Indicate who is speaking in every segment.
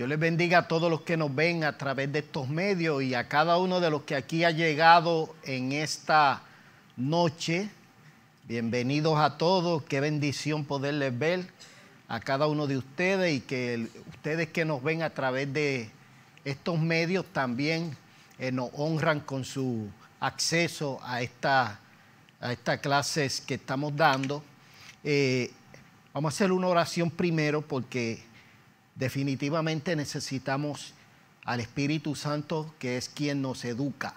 Speaker 1: Dios les bendiga a todos los que nos ven a través de estos medios y a cada uno de los que aquí ha llegado en esta noche. Bienvenidos a todos, qué bendición poderles ver a cada uno de ustedes y que ustedes que nos ven a través de estos medios también nos honran con su acceso a estas clases que estamos dando. Vamos a hacer una oración primero porque definitivamente necesitamos al Espíritu Santo, que es quien nos educa,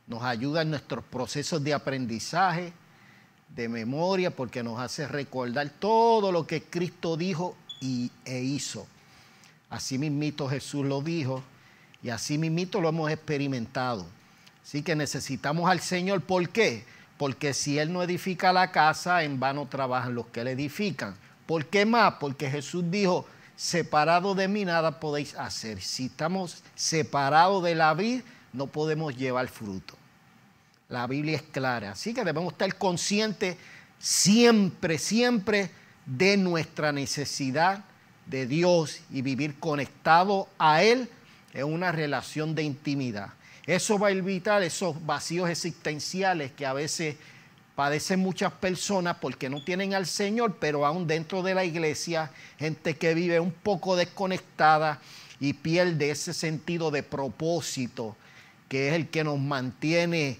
Speaker 1: nos ayuda en nuestros procesos de aprendizaje, de memoria, porque nos hace recordar todo lo que Cristo dijo e hizo. Así mismito Jesús lo dijo y así mismito lo hemos experimentado. Así que necesitamos al Señor. ¿Por qué? Porque si Él no edifica la casa, en vano trabajan los que la edifican. ¿Por qué más? Porque Jesús dijo: separado de mí nada podéis hacer. Si estamos separados de la vid, no podemos llevar fruto. La Biblia es clara. Así que debemos estar conscientes siempre, siempre de nuestra necesidad de Dios y vivir conectado a Él en una relación de intimidad. Eso va a evitar esos vacíos existenciales que a veces padecen muchas personas porque no tienen al Señor, pero aún dentro de la iglesia, gente que vive un poco desconectada y pierde ese sentido de propósito, que es el que nos mantiene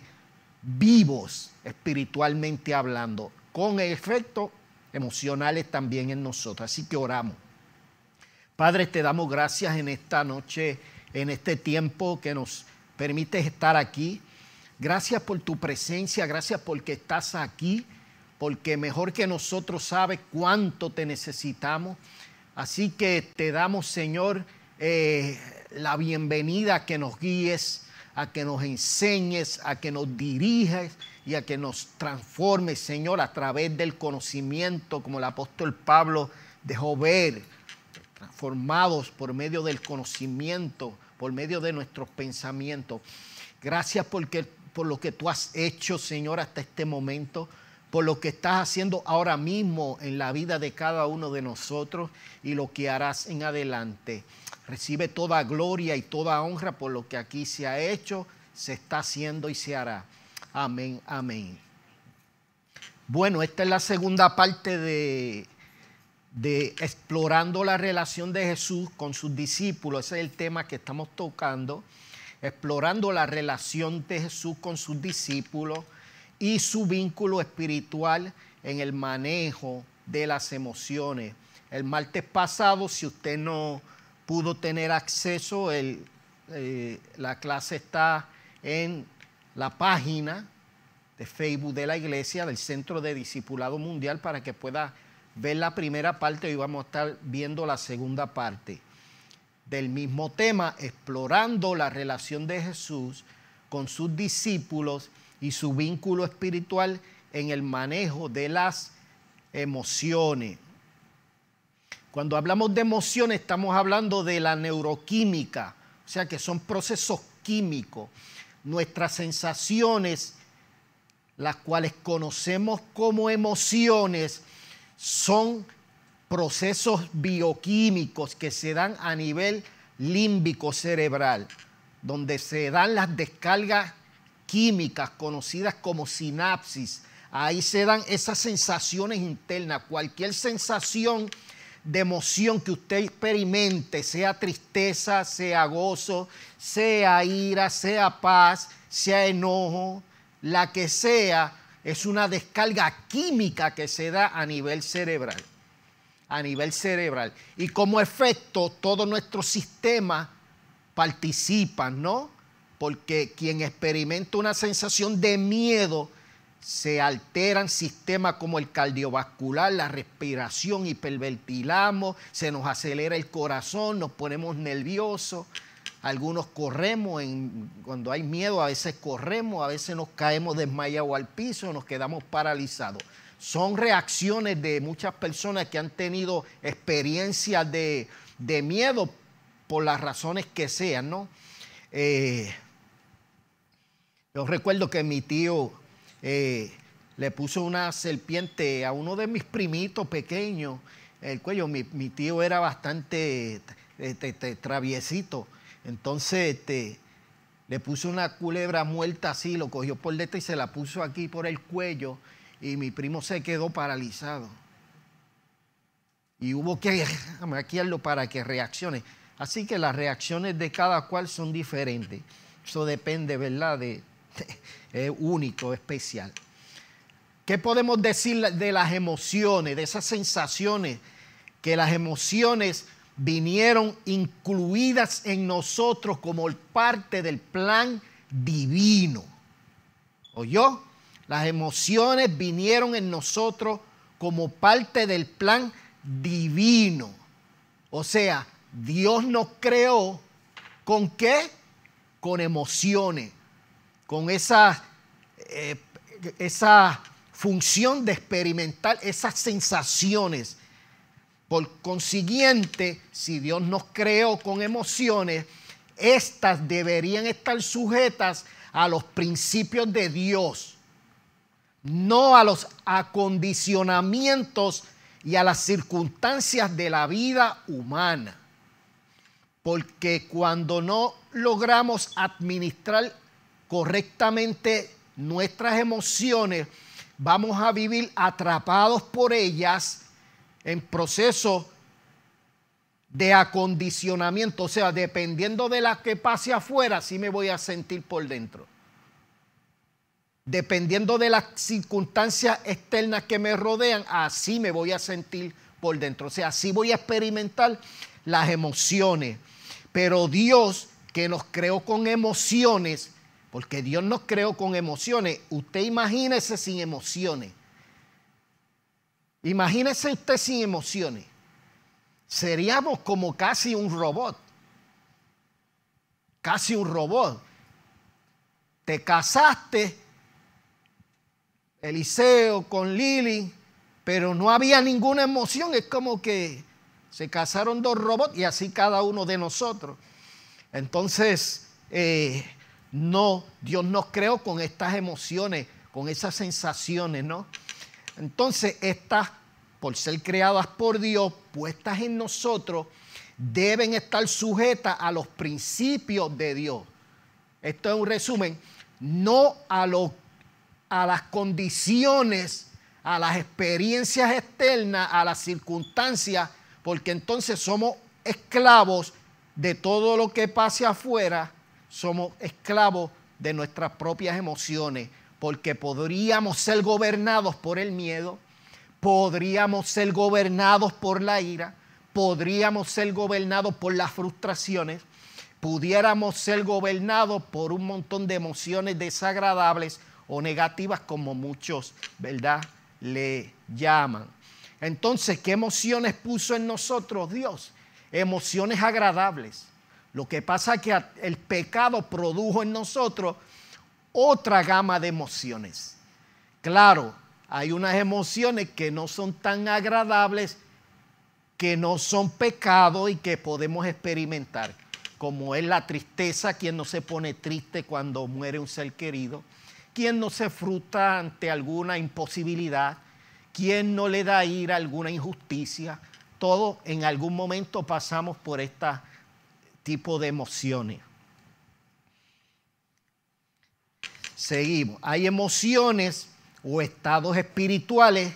Speaker 1: vivos espiritualmente hablando, con efectos emocionales también en nosotros. Así que oramos. Padre, te damos gracias en esta noche, en este tiempo que nos permites estar aquí. Gracias por tu presencia, gracias porque estás aquí, porque mejor que nosotros sabes cuánto te necesitamos. Así que te damos, Señor, la bienvenida a que nos guíes, a que nos enseñes, a que nos diriges y a que nos transformes, Señor, a través del conocimiento, como el apóstol Pablo dejó ver, transformados por medio del conocimiento, por medio de nuestros pensamientos. Gracias por lo que tú has hecho, Señor, hasta este momento, por lo que estás haciendo ahora mismo en la vida de cada uno de nosotros y lo que harás en adelante. Recibe toda gloria y toda honra por lo que aquí se ha hecho, se está haciendo y se hará. Amén, amén. Bueno, esta es la segunda parte de explorando la relación de Jesús con sus discípulos. Ese es el tema que estamos tocando. Explorando la relación de Jesús con sus discípulos y su vínculo espiritual en el manejo de las emociones. El martes pasado, si usted no pudo tener acceso, la clase está en la página de Facebook de la iglesia, del Centro de Discipulado Mundial, para que pueda ver la primera parte. Hoy vamos a estar viendo la segunda parte del mismo tema, explorando la relación de Jesús con sus discípulos y su vínculo espiritual en el manejo de las emociones. Cuando hablamos de emociones, estamos hablando de la neuroquímica, o sea que son procesos químicos. Nuestras sensaciones, las cuales conocemos como emociones, son procesos bioquímicos que se dan a nivel límbico cerebral, donde se dan las descargas químicas conocidas como sinapsis. Ahí se dan esas sensaciones internas. Cualquier sensación de emoción que usted experimente, sea tristeza, sea gozo, sea ira, sea paz, sea enojo, la que sea, es una descarga química que se da a nivel cerebral. A nivel cerebral. Y como efecto, todo nuestro sistema participan, ¿no? Porque quien experimenta una sensación de miedo, se alteran sistemas como el cardiovascular, la respiración, hiperventilamos, se nos acelera el corazón, nos ponemos nerviosos. Algunos corremos, cuando hay miedo a veces corremos, a veces nos caemos desmayados al piso, nos quedamos paralizados. Son reacciones de muchas personas que han tenido experiencias de miedo por las razones que sean, ¿no? Yo recuerdo que mi tío le puso una serpiente a uno de mis primitos pequeños en el cuello. Mi tío era bastante traviesito. Entonces le puso una culebra muerta así, lo cogió por detrás y se la puso aquí por el cuello y mi primo se quedó paralizado. Y hubo que maquiarlo para que reaccione. Así que las reacciones de cada cual son diferentes. Eso depende, ¿verdad? Es único, especial. ¿Qué podemos decir de las emociones, de esas sensaciones? Que las emociones vinieron incluidas en nosotros como parte del plan divino. ¿Oyó? Las emociones vinieron en nosotros como parte del plan divino. O sea, Dios nos creó ¿con qué? Con emociones, con esa función de experimentar esas sensaciones. Por consiguiente, si Dios nos creó con emociones, estas deberían estar sujetas a los principios de Dios, no a los acondicionamientos y a las circunstancias de la vida humana. Porque cuando no logramos administrar correctamente nuestras emociones, vamos a vivir atrapados por ellas en proceso de acondicionamiento. O sea, dependiendo de la que pase afuera, así me voy a sentir por dentro. Dependiendo de las circunstancias externas que me rodean, así me voy a sentir por dentro. O sea, así voy a experimentar las emociones. Pero Dios, que nos creó con emociones, porque Dios nos creó con emociones, usted imagínese sin emociones. Imagínese usted sin emociones. Seríamos como casi un robot. Casi un robot. Te casaste, Eliseo, con Lili, pero no había ninguna emoción. Es como que se casaron dos robots y así cada uno de nosotros. Entonces, Dios nos creó con estas emociones, con esas sensaciones, ¿no? Entonces, estas, por ser creadas por Dios, puestas en nosotros, deben estar sujetas a los principios de Dios. Esto es un resumen, no a las condiciones, a las experiencias externas, a las circunstancias, porque entonces somos esclavos de todo lo que pase afuera, somos esclavos de nuestras propias emociones, porque podríamos ser gobernados por el miedo, podríamos ser gobernados por la ira, podríamos ser gobernados por las frustraciones, pudiéramos ser gobernados por un montón de emociones desagradables o negativas, como muchos, ¿verdad?, le llaman. Entonces, ¿qué emociones puso en nosotros Dios? Emociones agradables. Lo que pasa es que el pecado produjo en nosotros otra gama de emociones. Claro, hay unas emociones que no son tan agradables, que no son pecado y que podemos experimentar, como es la tristeza. ¿Quién no se pone triste cuando muere un ser querido? ¿Quién no se frustra ante alguna imposibilidad? ¿Quién no le da ira a alguna injusticia? Todos en algún momento pasamos por este tipo de emociones. Seguimos. Hay emociones o estados espirituales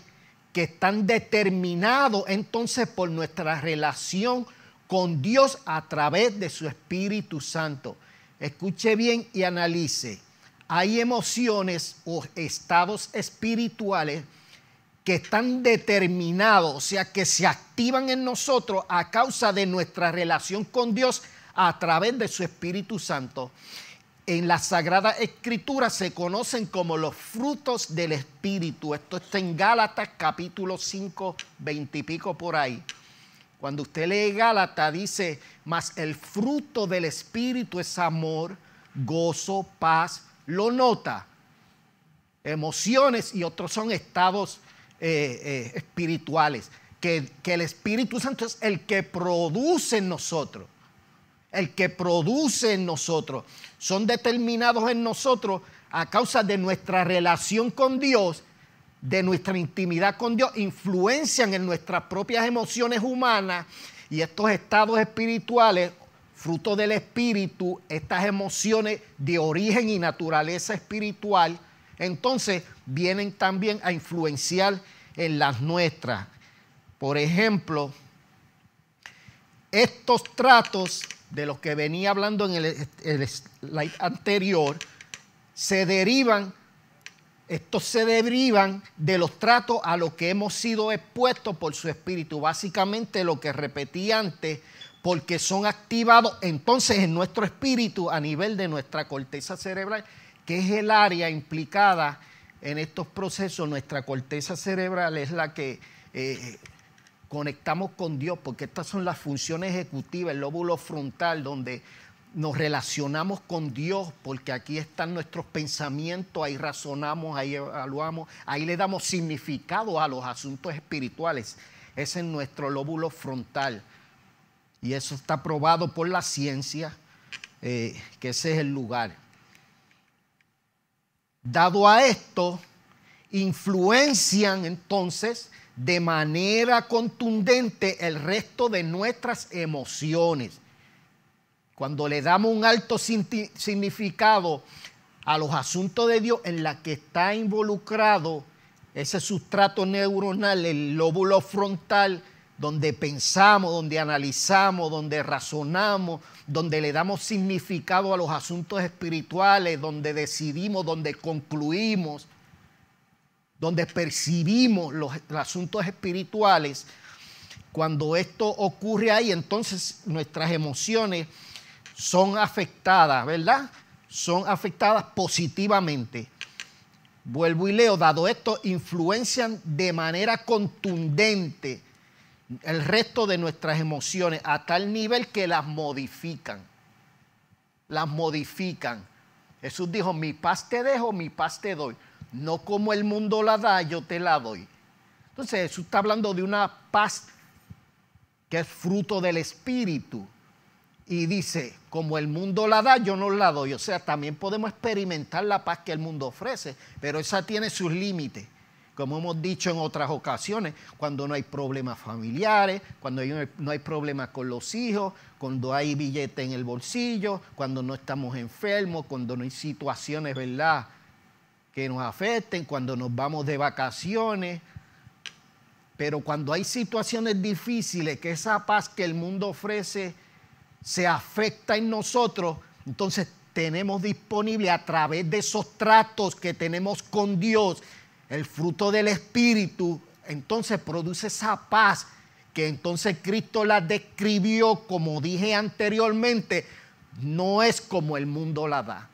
Speaker 1: que están determinados entonces por nuestra relación con Dios a través de su Espíritu Santo. Escuche bien y analice. Hay emociones o estados espirituales que están determinados, o sea, que se activan en nosotros a causa de nuestra relación con Dios a través de su Espíritu Santo. En la Sagrada Escritura se conocen como los frutos del Espíritu. Esto está en Gálatas capítulo 5, 20 y pico por ahí. Cuando usted lee Gálatas dice, mas el fruto del Espíritu es amor, gozo, paz. Lo nota, emociones, y otros son estados espirituales, que el Espíritu Santo es el que produce en nosotros. El que produce en nosotros. Son determinados en nosotros a causa de nuestra relación con Dios, de nuestra intimidad con Dios, influencian en nuestras propias emociones humanas Y estos estados espirituales, fruto del espíritu, estas emociones de origen y naturaleza espiritual, entonces vienen también a influenciar en las nuestras. Por ejemplo, estos tratos de los que venía hablando en el slide anterior, estos se derivan de los tratos a los que hemos sido expuestos por su espíritu. Básicamente lo que repetí antes, porque son activados entonces en nuestro espíritu a nivel de nuestra corteza cerebral, que es el área implicada en estos procesos. Nuestra corteza cerebral es la que conectamos con Dios, porque estas son las funciones ejecutivas, el lóbulo frontal, donde nos relacionamos con Dios, porque aquí están nuestros pensamientos, ahí razonamos, ahí evaluamos, ahí le damos significado a los asuntos espirituales. Ese es nuestro lóbulo frontal. Y eso está probado por la ciencia, que ese es el lugar. Dado a esto, influencian entonces de manera contundente el resto de nuestras emociones. Cuando le damos un alto significado a los asuntos de Dios en la que está involucrado ese sustrato neuronal, el lóbulo frontal, donde pensamos, donde analizamos, donde razonamos, donde le damos significado a los asuntos espirituales, donde decidimos, donde concluimos, donde percibimos los asuntos espirituales. Cuando esto ocurre ahí, entonces nuestras emociones son afectadas, ¿verdad? Son afectadas positivamente. Vuelvo y leo, dado esto, influencian de manera contundente el resto de nuestras emociones a tal nivel que las modifican. Las modifican. Jesús dijo, mi paz te dejo, mi paz te doy. No como el mundo la da, yo te la doy. Entonces Jesús está hablando de una paz que es fruto del Espíritu. Y dice, como el mundo la da, yo no la doy. O sea, también podemos experimentar la paz que el mundo ofrece, pero esa tiene sus límites. Como hemos dicho en otras ocasiones, cuando no hay problemas familiares, cuando no hay problemas con los hijos, cuando hay billete en el bolsillo, cuando no estamos enfermos, cuando no hay situaciones, ¿verdad?, que nos afecten, cuando nos vamos de vacaciones. Pero cuando hay situaciones difíciles, que esa paz que el mundo ofrece se afecta en nosotros, entonces tenemos disponible a través de esos tratos que tenemos con Dios, el fruto del Espíritu, entonces produce esa paz que entonces Cristo la describió, como dije anteriormente, no es como el mundo la da.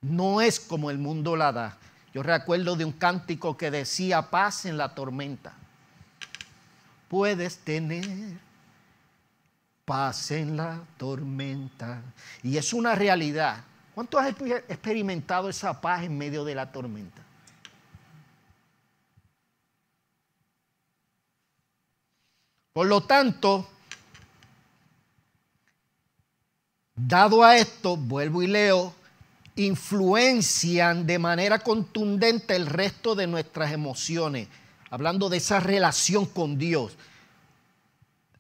Speaker 1: No es como el mundo la da. Yo recuerdo de un cántico que decía, paz en la tormenta. Puedes tener paz en la tormenta. Y es una realidad. ¿Cuánto has experimentado esa paz en medio de la tormenta? Por lo tanto, dado a esto, vuelvo y leo, influencian de manera contundente el resto de nuestras emociones, hablando de esa relación con Dios,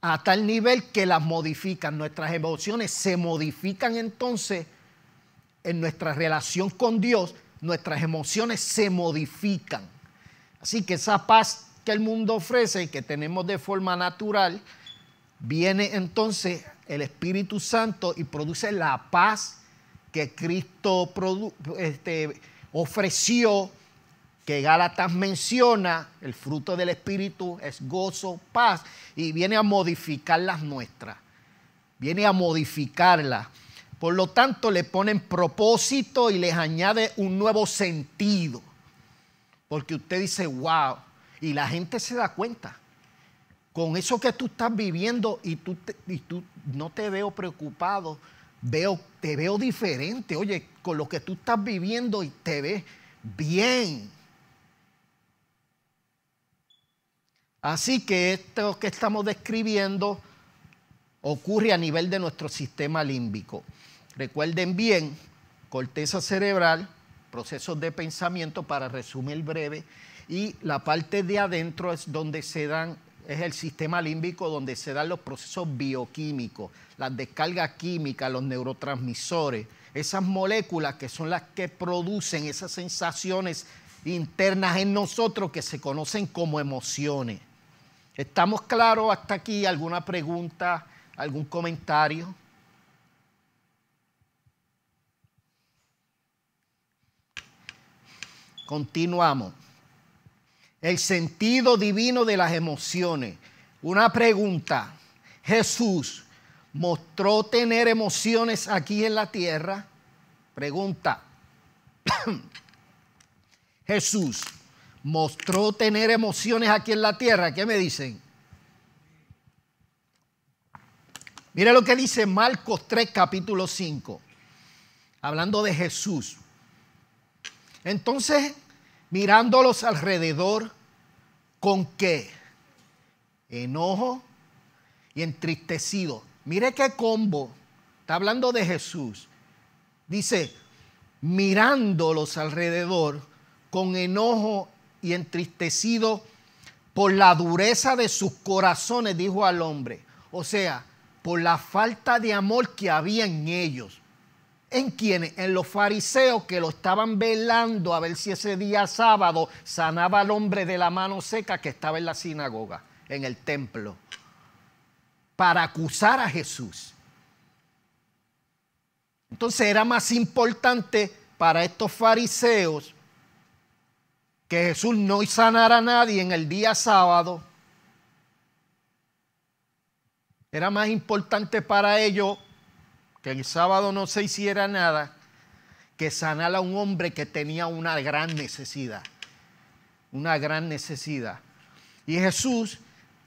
Speaker 1: a tal nivel que las modifican. Nuestras emociones se modifican entonces en nuestra relación con Dios, nuestras emociones se modifican. Así que esa paz que el mundo ofrece y que tenemos de forma natural, viene entonces el Espíritu Santo y produce la paz que Cristo ofreció, que Gálatas menciona. El fruto del Espíritu es gozo, paz, y viene a modificar las nuestras, viene a modificarlas. Por lo tanto, le ponen propósito y les añade un nuevo sentido, porque usted dice, wow, y la gente se da cuenta. Con eso que tú estás viviendo y tú no te veo preocupado, te veo diferente. Oye, con lo que tú estás viviendo y te ves bien. Así que esto que estamos describiendo ocurre a nivel de nuestro sistema límbico. Recuerden bien, corteza cerebral, procesos de pensamiento, para resumir breve, y la parte de adentro es donde se dan es el sistema límbico donde se dan los procesos bioquímicos, las descargas químicas, los neurotransmisores, esas moléculas que son las que producen esas sensaciones internas en nosotros que se conocen como emociones. ¿Estamos claros hasta aquí? ¿Alguna pregunta? ¿Algún comentario? Continuamos. El sentido divino de las emociones. Una pregunta. ¿Jesús mostró tener emociones aquí en la tierra? Pregunta. Jesús mostró tener emociones aquí en la tierra. ¿Qué me dicen? Mire lo que dice Marcos 3, capítulo 5. Hablando de Jesús. Entonces, mirándolos alrededor, ¿con qué? Enojo y entristecido. Mire qué combo. Está hablando de Jesús. Dice, mirándolos alrededor, con enojo y entristecido por la dureza de sus corazones, dijo al hombre. O sea, por la falta de amor que había en ellos. ¿En quiénes? En los fariseos que lo estaban velando a ver si ese día sábado sanaba al hombre de la mano seca que estaba en la sinagoga, en el templo, para acusar a Jesús. Entonces era más importante para estos fariseos que Jesús no sanara a nadie en el día sábado. Era más importante para ellos que el sábado no se hiciera nada, que sanar a un hombre que tenía una gran necesidad. Una gran necesidad. Y Jesús,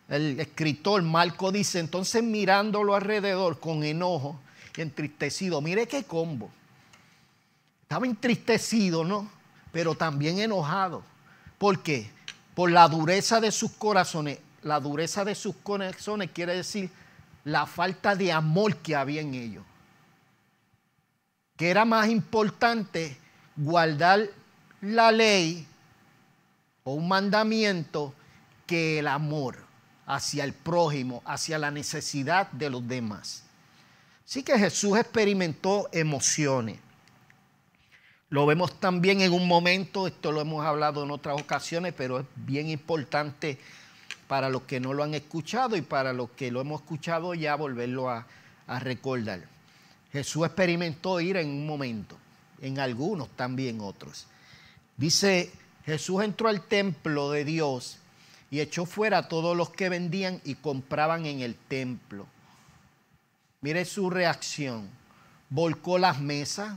Speaker 1: el escritor Marco dice, entonces mirándolo alrededor con enojo y entristecido. Mire qué combo. Estaba entristecido, ¿no? Pero también enojado. ¿Por qué? Por la dureza de sus corazones. La dureza de sus corazones quiere decir la falta de amor que había en ellos. Que era más importante guardar la ley o un mandamiento que el amor hacia el prójimo, hacia la necesidad de los demás. Así que Jesús experimentó emociones. Lo vemos también en un momento, esto lo hemos hablado en otras ocasiones, pero es bien importante para los que no lo han escuchado y para los que lo hemos escuchado ya volverlo a recordar. Jesús experimentó ira en un momento, en algunos también otros. Dice, Jesús entró al templo de Dios y echó fuera a todos los que vendían y compraban en el templo. Mire su reacción. Volcó las mesas.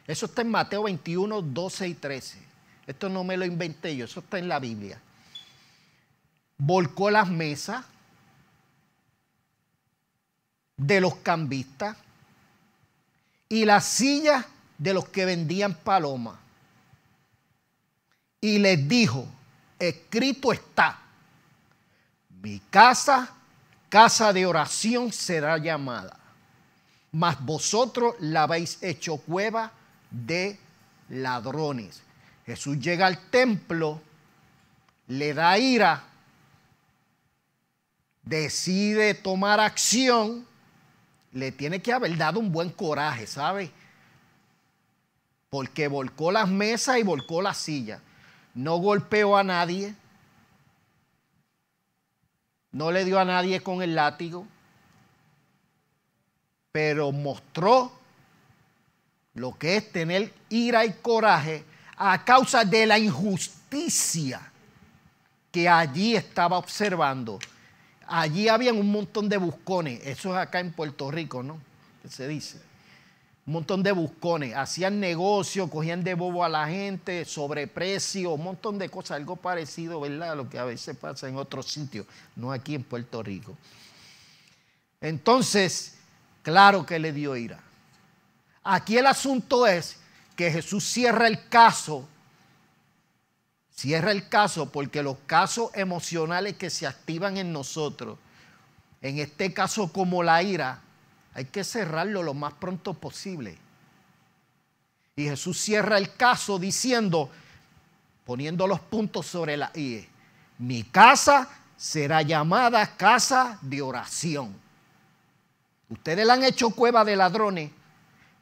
Speaker 1: Eso está en Mateo 21, 12 y 13. Esto no me lo inventé yo, eso está en la Biblia. Volcó las mesas de los cambistas y las sillas de los que vendían palomas. Y les dijo, escrito está, mi casa, casa de oración será llamada, mas vosotros la habéis hecho cueva de ladrones. Jesús llega al templo, le da ira, decide tomar acción. Le tiene que haber dado un buen coraje, ¿sabe? Porque volcó las mesas y volcó las sillas. No golpeó a nadie. No le dio a nadie con el látigo. Pero mostró lo que es tener ira y coraje a causa de la injusticia que allí estaba observando. Allí habían un montón de buscones, eso es acá en Puerto Rico, ¿no? ¿Qué se dice? Un montón de buscones, hacían negocio, cogían de bobo a la gente, sobreprecio, un montón de cosas, algo parecido, ¿verdad? A lo que a veces pasa en otros sitios, no aquí en Puerto Rico. Entonces, claro que le dio ira. Aquí el asunto es que Jesús cierra el caso porque los casos emocionales que se activan en nosotros, en este caso como la ira, hay que cerrarlo lo más pronto posible. Y Jesús cierra el caso diciendo, poniendo los puntos sobre la I, mi casa será llamada casa de oración. Ustedes la han hecho cueva de ladrones,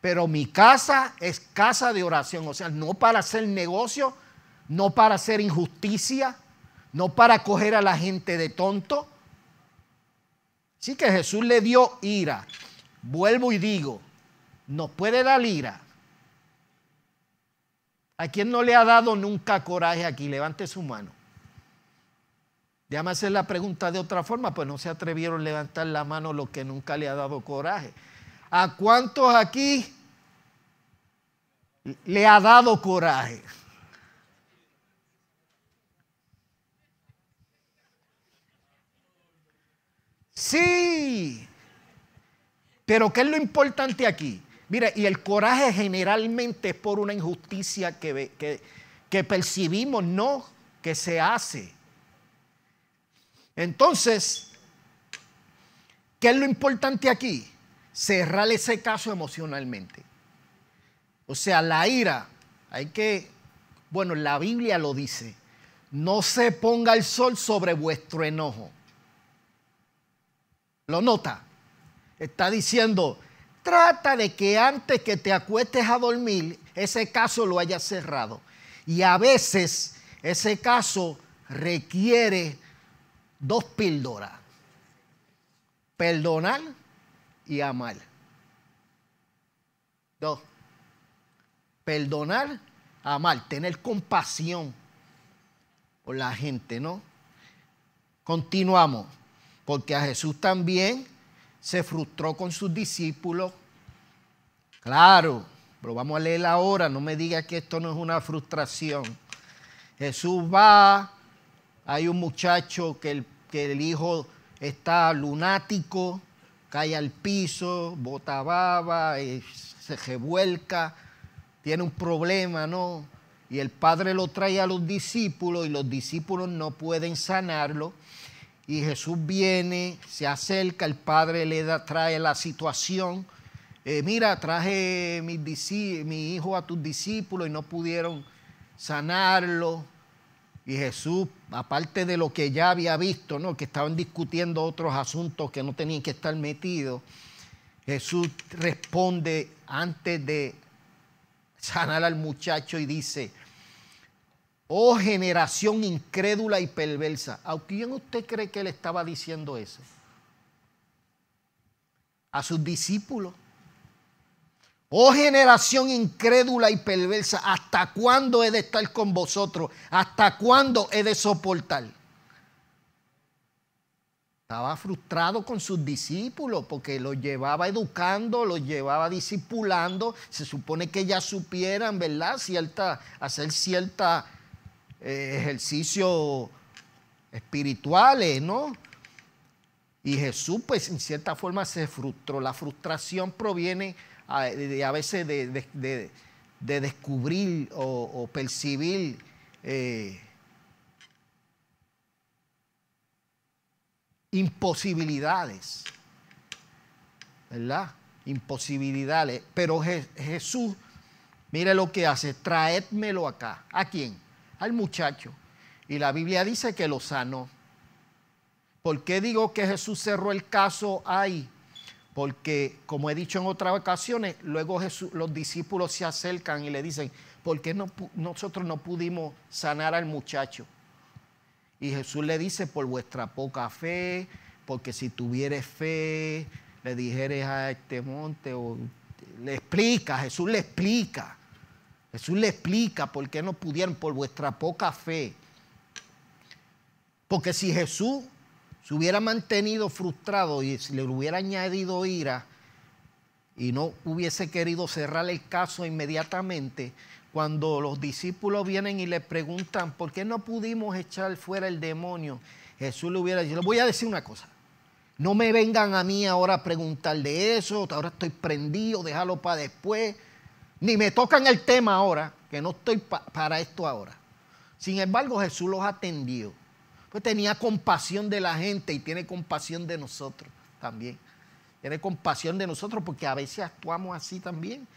Speaker 1: pero mi casa es casa de oración. O sea, no para hacer negocio, no para hacer injusticia, no para coger a la gente de tonto. Así que Jesús le dio ira. Vuelvo y digo, nos puede dar ira. ¿A quién no le ha dado nunca coraje aquí? Levante su mano. Déjame hacer la pregunta de otra forma, pues no se atrevieron a levantar la mano los que nunca le ha dado coraje. ¿A cuántos aquí le ha dado coraje? Sí, pero ¿qué es lo importante aquí? Mira, y el coraje generalmente es por una injusticia que percibimos, no que se hace. Entonces, ¿qué es lo importante aquí? Cerrar ese caso emocionalmente. O sea, la ira, bueno, la Biblia lo dice, no se ponga el sol sobre vuestro enojo. ¿Lo nota? Está diciendo, trata de que antes que te acuestes a dormir, ese caso lo hayas cerrado. Y a veces ese caso requiere 2 píldoras: perdonar y amar. 2. Perdonar, amar, tener compasión por la gente, ¿no? Continuamos, porque a Jesús también se frustró con sus discípulos. Claro, pero vamos a leer ahora, no me diga que esto no es una frustración. Jesús va, hay un muchacho que el hijo está lunático, cae al piso, bota baba, se revuelca, tiene un problema, ¿no? Y el padre lo trae a los discípulos y los discípulos no pueden sanarlo. Y Jesús viene, se acerca, el padre trae la situación. Mira, traje mi hijo a tus discípulos y no pudieron sanarlo. Y Jesús, aparte de lo que ya había visto, ¿no?, que estaban discutiendo otros asuntos que no tenían que estar metidos, Jesús responde antes de sanar al muchacho y dice: oh generación incrédula y perversa. ¿A quién usted cree que él estaba diciendo eso? A sus discípulos. Oh generación incrédula y perversa, ¿hasta cuándo he de estar con vosotros? ¿Hasta cuándo he de soportar? Estaba frustrado con sus discípulos porque los llevaba educando, los llevaba discipulando. Se supone que ya supieran, ¿verdad?, hacer cierta ejercicios espirituales, ¿no? Y Jesús, pues, en cierta forma se frustró. La frustración proviene a veces de descubrir o percibir imposibilidades, ¿verdad? Imposibilidades. Pero Jesús, mire lo que hace: traédmelo acá. ¿A quién? Al muchacho. Y la Biblia dice que lo sanó. ¿Por qué digo que Jesús cerró el caso ahí? Porque, como he dicho en otras ocasiones, luego los discípulos se acercan y le dicen: ¿por qué nosotros no pudimos sanar al muchacho? Y Jesús le dice: por vuestra poca fe, porque si tuvieres fe, le dijeres a este monte, o le explica, Jesús le explica. Jesús le explica por qué no pudieron, por vuestra poca fe. Porque si Jesús se hubiera mantenido frustrado y le hubiera añadido ira y no hubiese querido cerrar el caso inmediatamente, cuando los discípulos vienen y le preguntan ¿por qué no pudimos echar fuera el demonio?, Jesús le hubiera dicho: les voy a decir una cosa, no me vengan a mí ahora a preguntar de eso, ahora estoy prendido, déjalo para después, ni me tocan el tema ahora, que no estoy para esto ahora. Sin embargo, Jesús los atendió, pues tenía compasión de la gente y tiene compasión de nosotros también. Tiene compasión de nosotros porque a veces actuamos así también.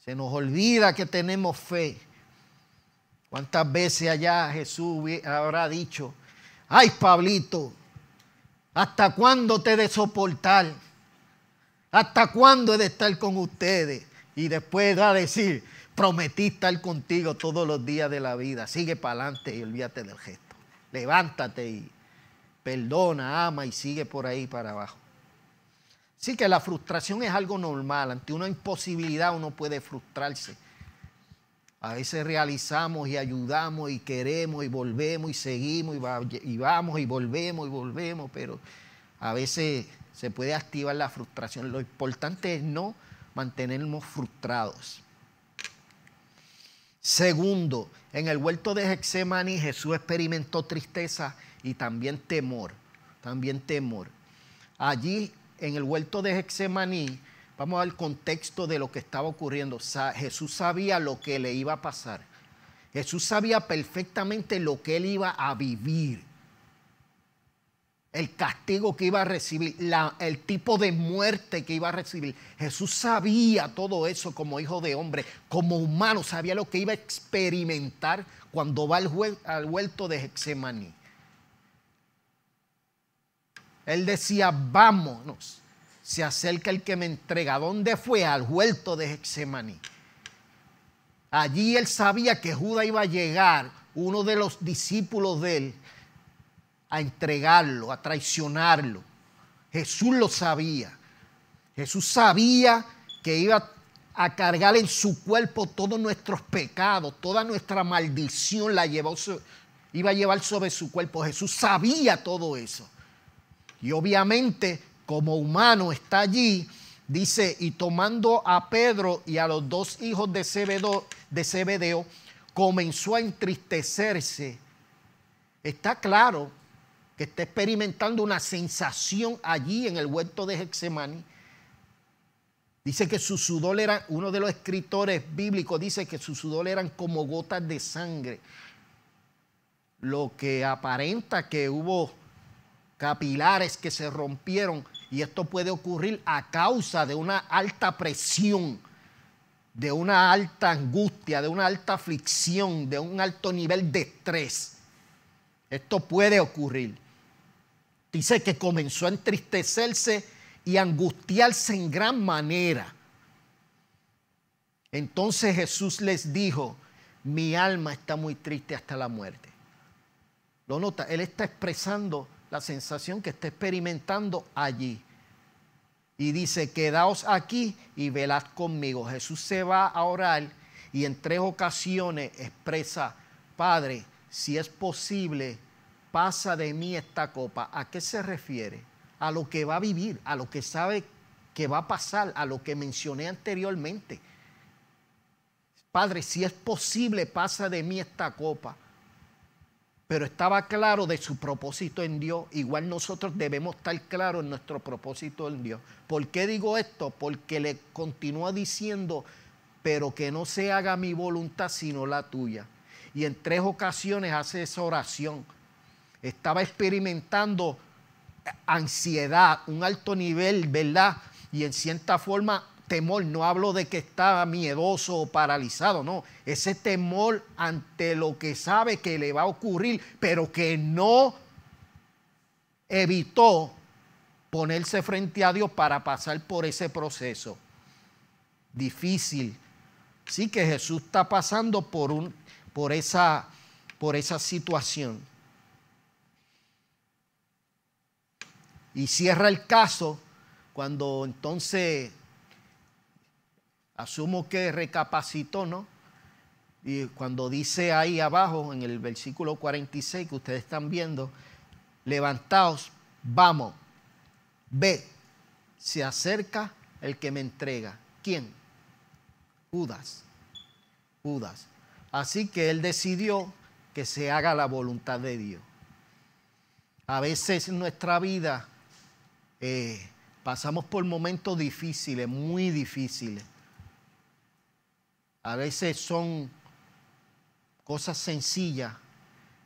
Speaker 1: Se nos olvida que tenemos fe. ¿Cuántas veces allá Jesús habrá dicho: Ay, Pablito, ¿hasta cuándo te he de soportar? ¿Hasta cuándo he de estar con ustedes? Y después va a decir, prometí estar contigo todos los días de la vida. Sigue para adelante y olvídate del gesto. Levántate y perdona, ama y sigue por ahí para abajo. Así que la frustración es algo normal. Ante una imposibilidad uno puede frustrarse. A veces realizamos y ayudamos y queremos y volvemos y seguimos y vamos y volvemos, pero a veces se puede activar la frustración. Lo importante es no mantenernos frustrados. Segundo, en el huerto de Getsemaní Jesús experimentó tristeza y también temor. Allí en el huerto de Getsemaní, vamos al contexto de lo que estaba ocurriendo. Jesús sabía lo que le iba a pasar. Jesús sabía perfectamente lo que él iba a vivir. El castigo que iba a recibir, el tipo de muerte que iba a recibir. Jesús sabía todo eso como hijo de hombre, como humano, sabía lo que iba a experimentar cuando va al huerto de Getsemaní. Él decía, vámonos, se acerca el que me entrega. ¿Dónde fue? Al huerto de Getsemaní. Allí él sabía que Judas iba a llegar, uno de los discípulos de él, a entregarlo, a traicionarlo. Jesús lo sabía. Jesús sabía que iba a cargar en su cuerpo todos nuestros pecados, toda nuestra maldición iba a llevar sobre su cuerpo. Jesús sabía todo eso. Y obviamente, como humano está allí, dice, y tomando a Pedro y a los dos hijos de Zebedeo, comenzó a entristecerse. Está claro que está experimentando una sensación allí en el huerto de Getsemaní. Dice que su sudor era, uno de los escritores bíblicos dice que su sudor eran como gotas de sangre. Lo que aparenta que hubo capilares que se rompieron, y esto puede ocurrir a causa de una alta presión, de una alta angustia, de una alta aflicción, de un alto nivel de estrés. Esto puede ocurrir. Dice que comenzó a entristecerse y angustiarse en gran manera. Entonces Jesús les dijo, mi alma está muy triste hasta la muerte. Lo nota, él está expresando la sensación que está experimentando allí. Y dice, quedaos aquí y velad conmigo. Jesús se va a orar y en 3 ocasiones expresa, Padre, si es posible, pasa de mí esta copa. ¿A qué se refiere? A lo que va a vivir, a lo que sabe que va a pasar, a lo que mencioné anteriormente. Padre, si es posible, pasa de mí esta copa. Pero estaba claro de su propósito en Dios. Igual nosotros debemos estar claros en nuestro propósito en Dios. ¿Por qué digo esto? Porque le continúa diciendo, pero que no se haga mi voluntad sino la tuya. Y en 3 ocasiones hace esa oración. Estaba experimentando ansiedad, un alto nivel, ¿verdad? Y en cierta forma temor. No hablo de que estaba miedoso o paralizado, no. Ese temor ante lo que sabe que le va a ocurrir, pero que no evitó ponerse frente a Dios para pasar por ese proceso difícil. Sí que Jesús está pasando por esa situación. Y cierra el caso cuando entonces asumo que recapacitó, ¿no? Y cuando dice ahí abajo en el versículo 46 que ustedes están viendo, levantaos, vamos, ve, se acerca el que me entrega. ¿Quién? Judas. Así que él decidió que se haga la voluntad de Dios. A veces en nuestra vida pasamos por momentos difíciles, muy difíciles. A veces son cosas sencillas,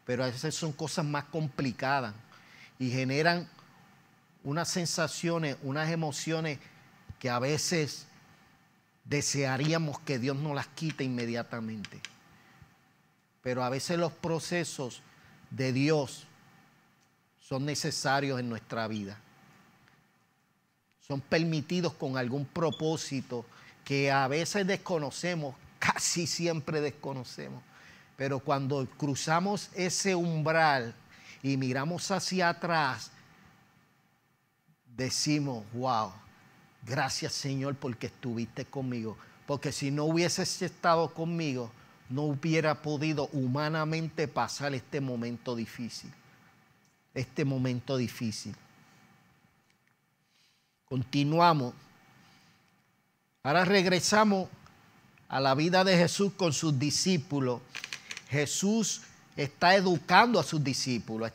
Speaker 1: pero a veces son cosas más complicadas y generan unas sensaciones, unas emociones que a veces desearíamos que Dios nos las quite inmediatamente. Pero a veces los procesos de Dios son necesarios en nuestra vida. Son permitidos con algún propósito que a veces desconocemos, casi siempre desconocemos. Pero cuando cruzamos ese umbral y miramos hacia atrás, decimos, wow, gracias Señor porque estuviste conmigo. Porque si no hubieses estado conmigo, no hubiera podido humanamente pasar este momento difícil. Este momento difícil. Continuamos. Ahora regresamos a la vida de Jesús con sus discípulos. Jesús está educando a sus discípulos,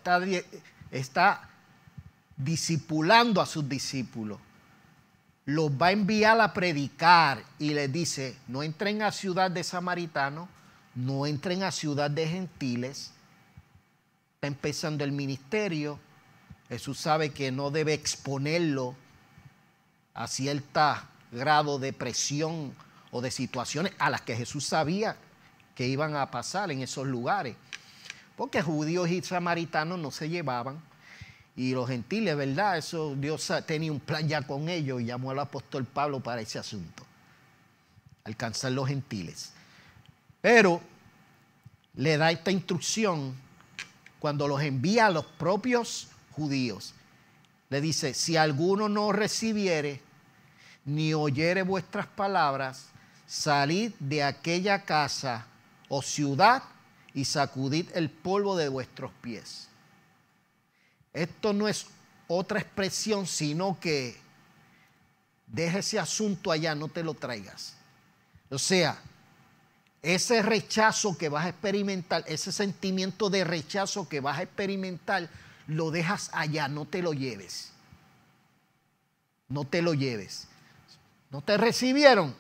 Speaker 1: está discipulando a sus discípulos. Los va a enviar a predicar y les dice, no entren a ciudad de samaritanos, no entren a ciudad de gentiles. Está empezando el ministerio. Jesús sabe que no debe exponerlo a cierto grado de presión o de situaciones a las que Jesús sabía que iban a pasar en esos lugares. Porque judíos y samaritanos no se llevaban. Y los gentiles, ¿verdad? Eso Dios tenía un plan ya con ellos y llamó al apóstol Pablo para ese asunto. Alcanzar los gentiles. Pero le da esta instrucción cuando los envía a los propios judíos. Le dice, si alguno no recibiere ni oyere vuestras palabras, salid de aquella casa o ciudad y sacudid el polvo de vuestros pies. Esto no es otra expresión, sino que deja ese asunto allá, no te lo traigas. O sea, ese rechazo que vas a experimentar, ese sentimiento de rechazo que vas a experimentar, lo dejas allá, no te lo lleves. No te lo lleves. ¿No te recibieron?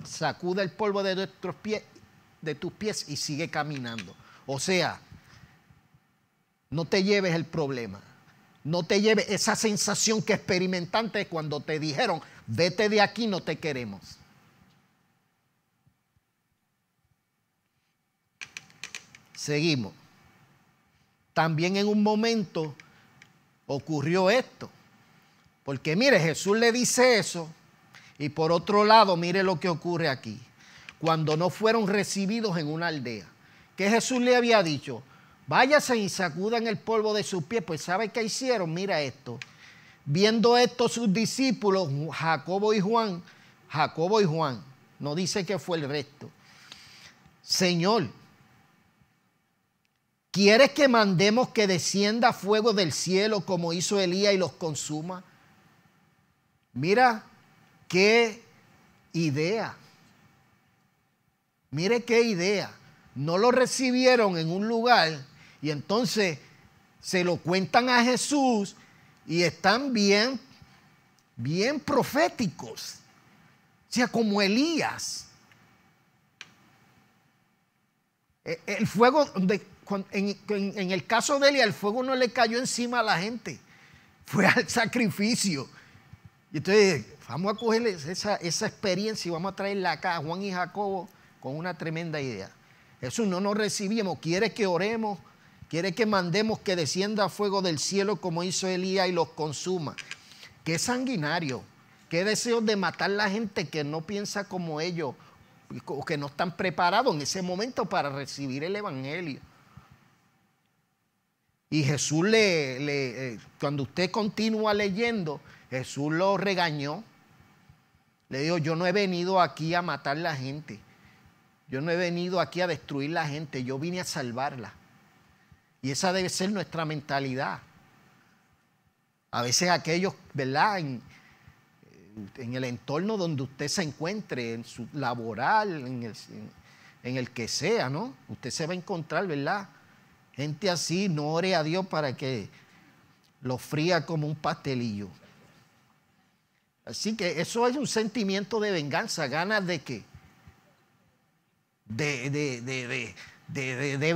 Speaker 1: Sacude el polvo de tus pies y sigue caminando. O sea, no te lleves el problema. No te lleves esa sensación que experimentaste cuando te dijeron, vete de aquí, no te queremos. Seguimos. También en un momento ocurrió esto. Porque mire, Jesús le dice eso y por otro lado, mire lo que ocurre aquí. Cuando no fueron recibidos en una aldea. ¿Qué Jesús le había dicho? Váyanse y sacudan el polvo de sus pies. Pues ¿sabe qué hicieron? Mira esto. Viendo esto sus discípulos, Jacobo y Juan, no dice que fue el resto. Señor, ¿quieres que mandemos que descienda fuego del cielo como hizo Elías y los consuma? Mira qué idea. Mire qué idea. No lo recibieron en un lugar y entonces se lo cuentan a Jesús y están bien proféticos. O sea, como Elías. El fuego, en el caso de Elías, el fuego no le cayó encima a la gente. Fue al sacrificio. Y entonces vamos a coger esa experiencia y vamos a traerla acá a Juan y Jacobo con una tremenda idea. Jesús, no nos recibimos, quiere que oremos, quiere que mandemos que descienda fuego del cielo como hizo Elías y los consuma. Qué sanguinario, qué deseo de matar a la gente que no piensa como ellos o que no están preparados en ese momento para recibir el evangelio. Y Jesús cuando usted continúa leyendo, Jesús lo regañó. Le dijo, yo no he venido aquí a matar a la gente. Yo no he venido aquí a destruir la gente. Yo vine a salvarla. Y esa debe ser nuestra mentalidad. A veces aquellos, ¿verdad? En el entorno donde usted se encuentre, en su laboral, en el que sea, ¿no? Usted se va a encontrar, ¿verdad? Gente así, no ore a Dios para que lo fría como un pastelillo. Así que eso es un sentimiento de venganza, ganas de qué? De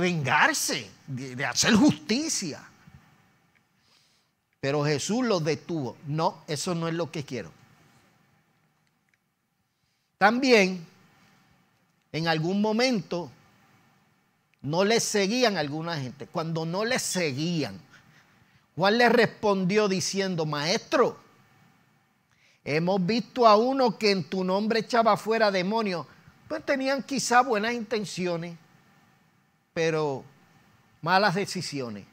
Speaker 1: vengarse, de hacer justicia. Pero Jesús los detuvo. No, eso no es lo que quiero. También, en algún momento, no les seguían a alguna gente. Cuando no les seguían, Juan le respondió diciendo: Maestro, hemos visto a uno que en tu nombre echaba fuera demonios. Pues tenían quizá buenas intenciones, pero malas decisiones.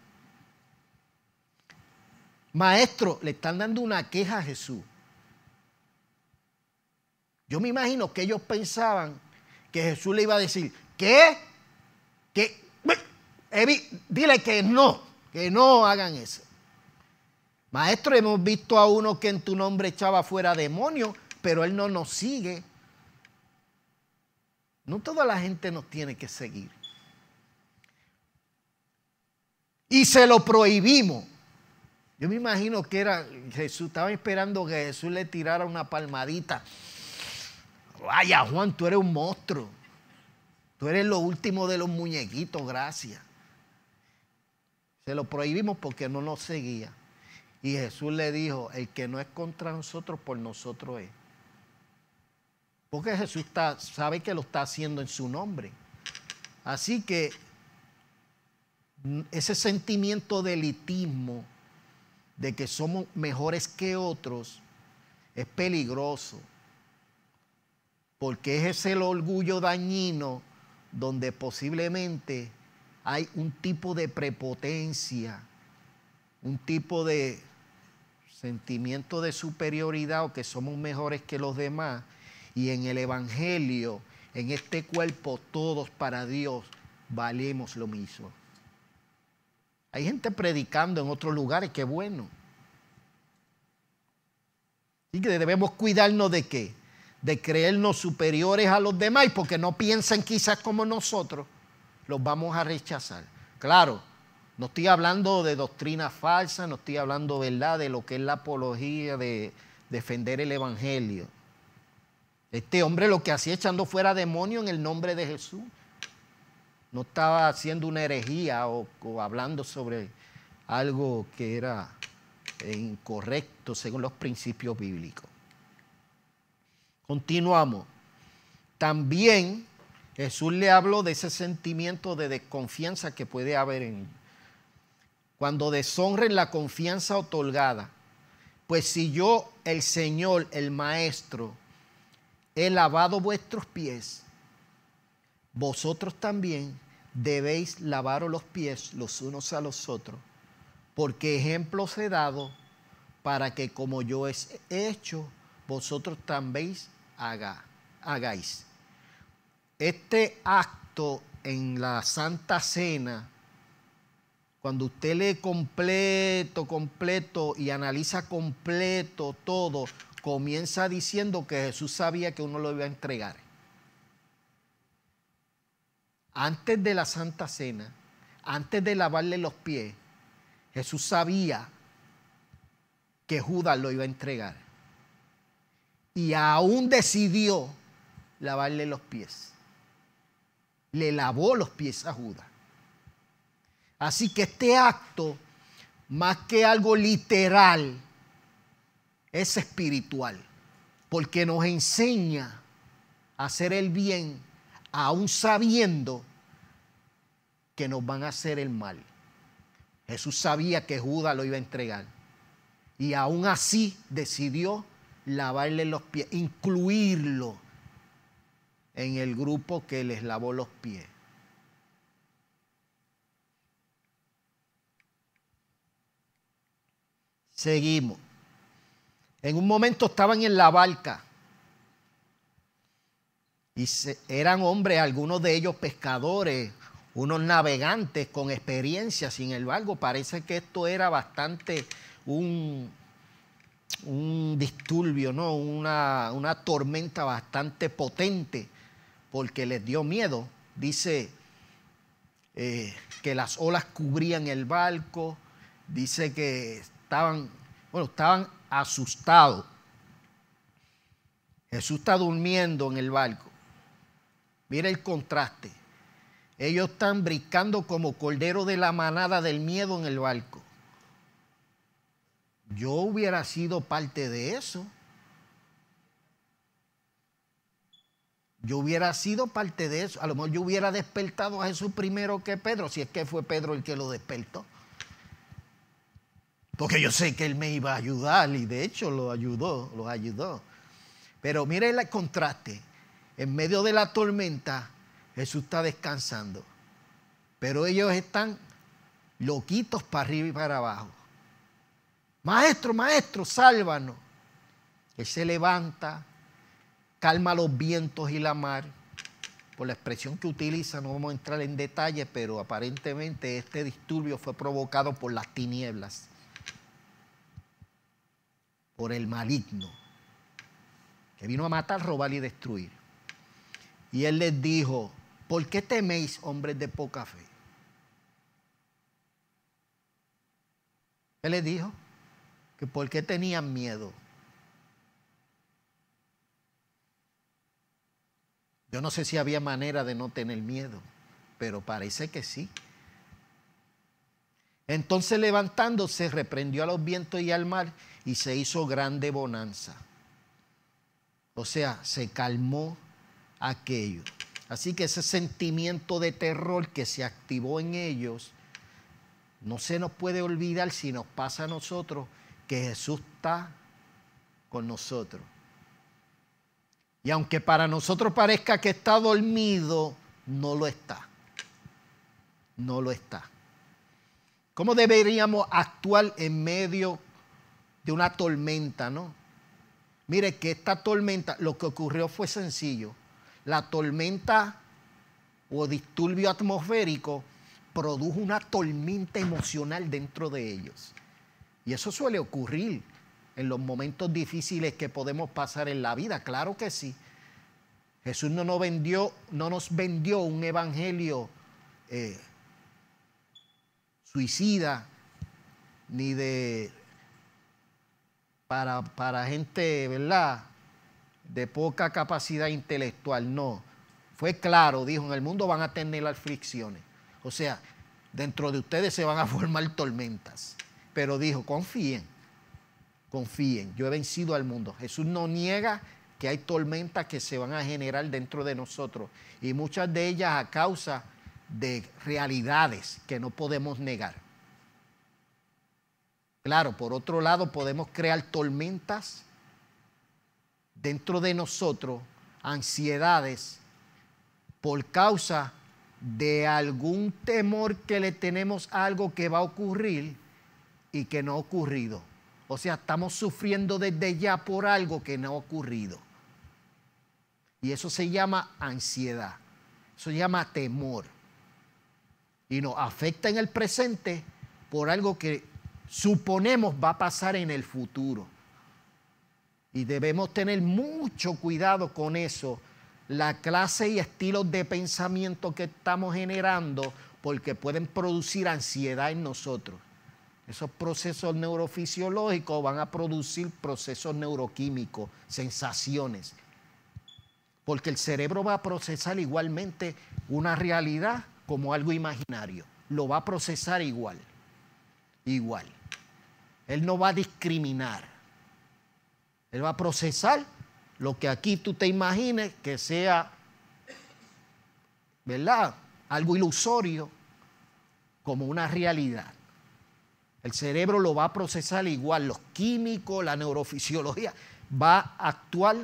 Speaker 1: Maestro, le están dando una queja a Jesús. Yo me imagino que ellos pensaban que Jesús le iba a decir: ¿qué? Dile que no hagan eso. Maestro, hemos visto a uno que en tu nombre echaba fuera demonios, pero él no nos sigue. No toda la gente nos tiene que seguir. Y se lo prohibimos. Yo me imagino que Jesús estaba esperando que Jesús le tirara una palmadita. Vaya, Juan, tú eres un monstruo. Tú eres lo último de los muñequitos, gracias. Se lo prohibimos porque no nos seguía. Y Jesús le dijo: el que no es contra nosotros, por nosotros es. Porque Jesús sabe que lo está haciendo en su nombre. Así que ese sentimiento de elitismo, de que somos mejores que otros, es peligroso. Porque es el orgullo dañino donde posiblemente hay un tipo de prepotencia, un tipo de sentimiento de superioridad o que somos mejores que los demás. Y en el Evangelio, en este cuerpo, todos para Dios valemos lo mismo. Hay gente predicando en otros lugares, qué bueno. Así que debemos cuidarnos de ¿qué? De creernos superiores a los demás, y porque no piensan quizás como nosotros, los vamos a rechazar. Claro, no estoy hablando de doctrina falsa, no estoy hablando, ¿verdad?, de lo que es la apología de defender el Evangelio. Este hombre lo que hacía echando fuera demonios en el nombre de Jesús. No estaba haciendo una herejía o hablando sobre algo que era incorrecto según los principios bíblicos. Continuamos. También Jesús le habló de ese sentimiento de desconfianza que puede haber cuando deshonren la confianza otorgada. Pues si yo, el Señor, el Maestro, he lavado vuestros pies, vosotros también debéis lavaros los pies los unos a los otros, porque ejemplos he dado para que como yo he hecho, vosotros también hagáis. Este acto en la Santa Cena, cuando usted lee completo y analiza completo todo, comienza diciendo que Jesús sabía que uno lo iba a entregar. Antes de la Santa Cena, antes de lavarle los pies, Jesús sabía que Judas lo iba a entregar. Y aún decidió lavarle los pies. Le lavó los pies a Judas. Así que este acto, más que algo literal, es espiritual, porque nos enseña a hacer el bien, aún sabiendo que nos van a hacer el mal. Jesús sabía que Judas lo iba a entregar, y aún así decidió lavarle los pies, incluirlo en el grupo que les lavó los pies. Seguimos. En un momento estaban en la barca y eran hombres, algunos de ellos pescadores, unos navegantes con experiencia. Sin embargo, parece que esto era bastante un disturbio, ¿no? Una tormenta bastante potente, porque les dio miedo. Dice que las olas cubrían el barco, dice que estaban asustados. Jesús está durmiendo en el barco. Mira el contraste. Ellos están brincando como cordero de la manada del miedo en el barco. Yo hubiera sido parte de eso. Yo hubiera sido parte de eso. A lo mejor yo hubiera despertado a Jesús primero que Pedro, si es que fue Pedro el que lo despertó. porque yo sé que Él me iba a ayudar y de hecho los ayudó. Pero mire el contraste. En medio de la tormenta, Jesús está descansando. Pero ellos están loquitos para arriba y para abajo. Maestro, maestro, sálvanos. Él se levanta, calma los vientos y la mar. Por la expresión que utiliza, no vamos a entrar en detalle, pero aparentemente este disturbio fue provocado por las tinieblas, por el maligno, que vino a matar, robar y destruir. Y Él les dijo, ¿por qué teméis, hombres de poca fe? Él les dijo que por qué tenían miedo. Yo no sé si había manera de no tener miedo, pero parece que sí. Entonces levantándose, reprendió a los vientos y al mar y se hizo grande bonanza. O sea, se calmó aquello. Así que ese sentimiento de terror que se activó en ellos, no se nos puede olvidar si nos pasa a nosotros que Jesús está con nosotros. Y aunque para nosotros parezca que está dormido, no lo está. No lo está. ¿Cómo deberíamos actuar en medio de una tormenta, no? Mire que esta tormenta, lo que ocurrió fue sencillo. La tormenta o disturbio atmosférico produjo una tormenta emocional dentro de ellos. Y eso suele ocurrir en los momentos difíciles que podemos pasar en la vida, claro que sí. Jesús no nos vendió un evangelio suicida, ni para gente, ¿verdad?, de poca capacidad intelectual, no. Fue claro, dijo, en el mundo van a tener aflicciones. O sea, dentro de ustedes se van a formar tormentas. Pero dijo, confíen, yo he vencido al mundo. Jesús no niega que hay tormentas que se van a generar dentro de nosotros. Y muchas de ellas a causa de realidades que no podemos negar. Claro, por otro lado podemos crear tormentas dentro de nosotros, ansiedades, por causa de algún temor que le tenemos a algo que va a ocurrir y que no ha ocurrido. O sea, estamos sufriendo desde ya por algo que no ha ocurrido. Y eso se llama ansiedad, eso se llama temor. Y nos afecta en el presente por algo que suponemos va a pasar en el futuro. Y debemos tener mucho cuidado con eso, la clase y estilos de pensamiento que estamos generando, porque pueden producir ansiedad en nosotros. Esos procesos neurofisiológicos van a producir procesos neuroquímicos, sensaciones. Porque el cerebro va a procesar igualmente una realidad como algo imaginario. Lo va a procesar igual. Igual. Él no va a discriminar. Él va a procesar lo que aquí tú te imagines que sea, ¿verdad?, algo ilusorio como una realidad. El cerebro lo va a procesar igual. Los químicos, la neurofisiología, va a actuar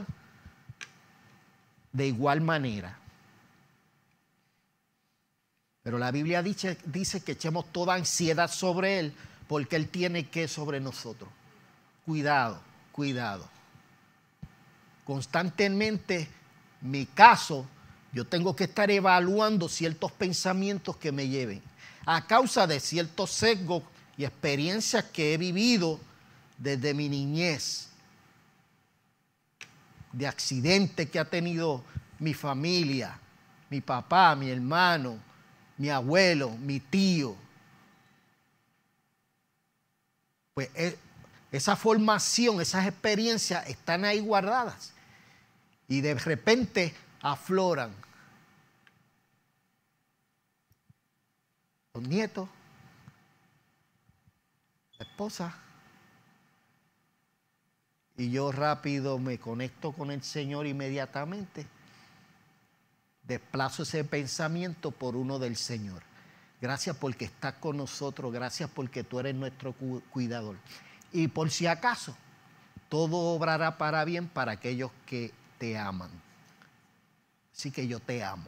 Speaker 1: de igual manera. Pero la Biblia dice que echemos toda ansiedad sobre Él, porque Él tiene que sobre nosotros. Cuidado, cuidado. Constantemente, mi caso, yo tengo que estar evaluando ciertos pensamientos que me lleven. A causa de ciertos sesgos y experiencias que he vivido desde mi niñez, de accidentes que ha tenido mi familia, mi papá, mi hermano, mi abuelo, mi tío. Pues esa formación, esas experiencias están ahí guardadas y de repente afloran. Los nietos, la esposa. Y yo rápido me conecto con el Señor inmediatamente. Desplazo ese pensamiento por uno del Señor. Gracias porque estás con nosotros. Gracias porque tú eres nuestro cuidador. Y por si acaso, todo obrará para bien para aquellos que te aman. Así que yo te amo.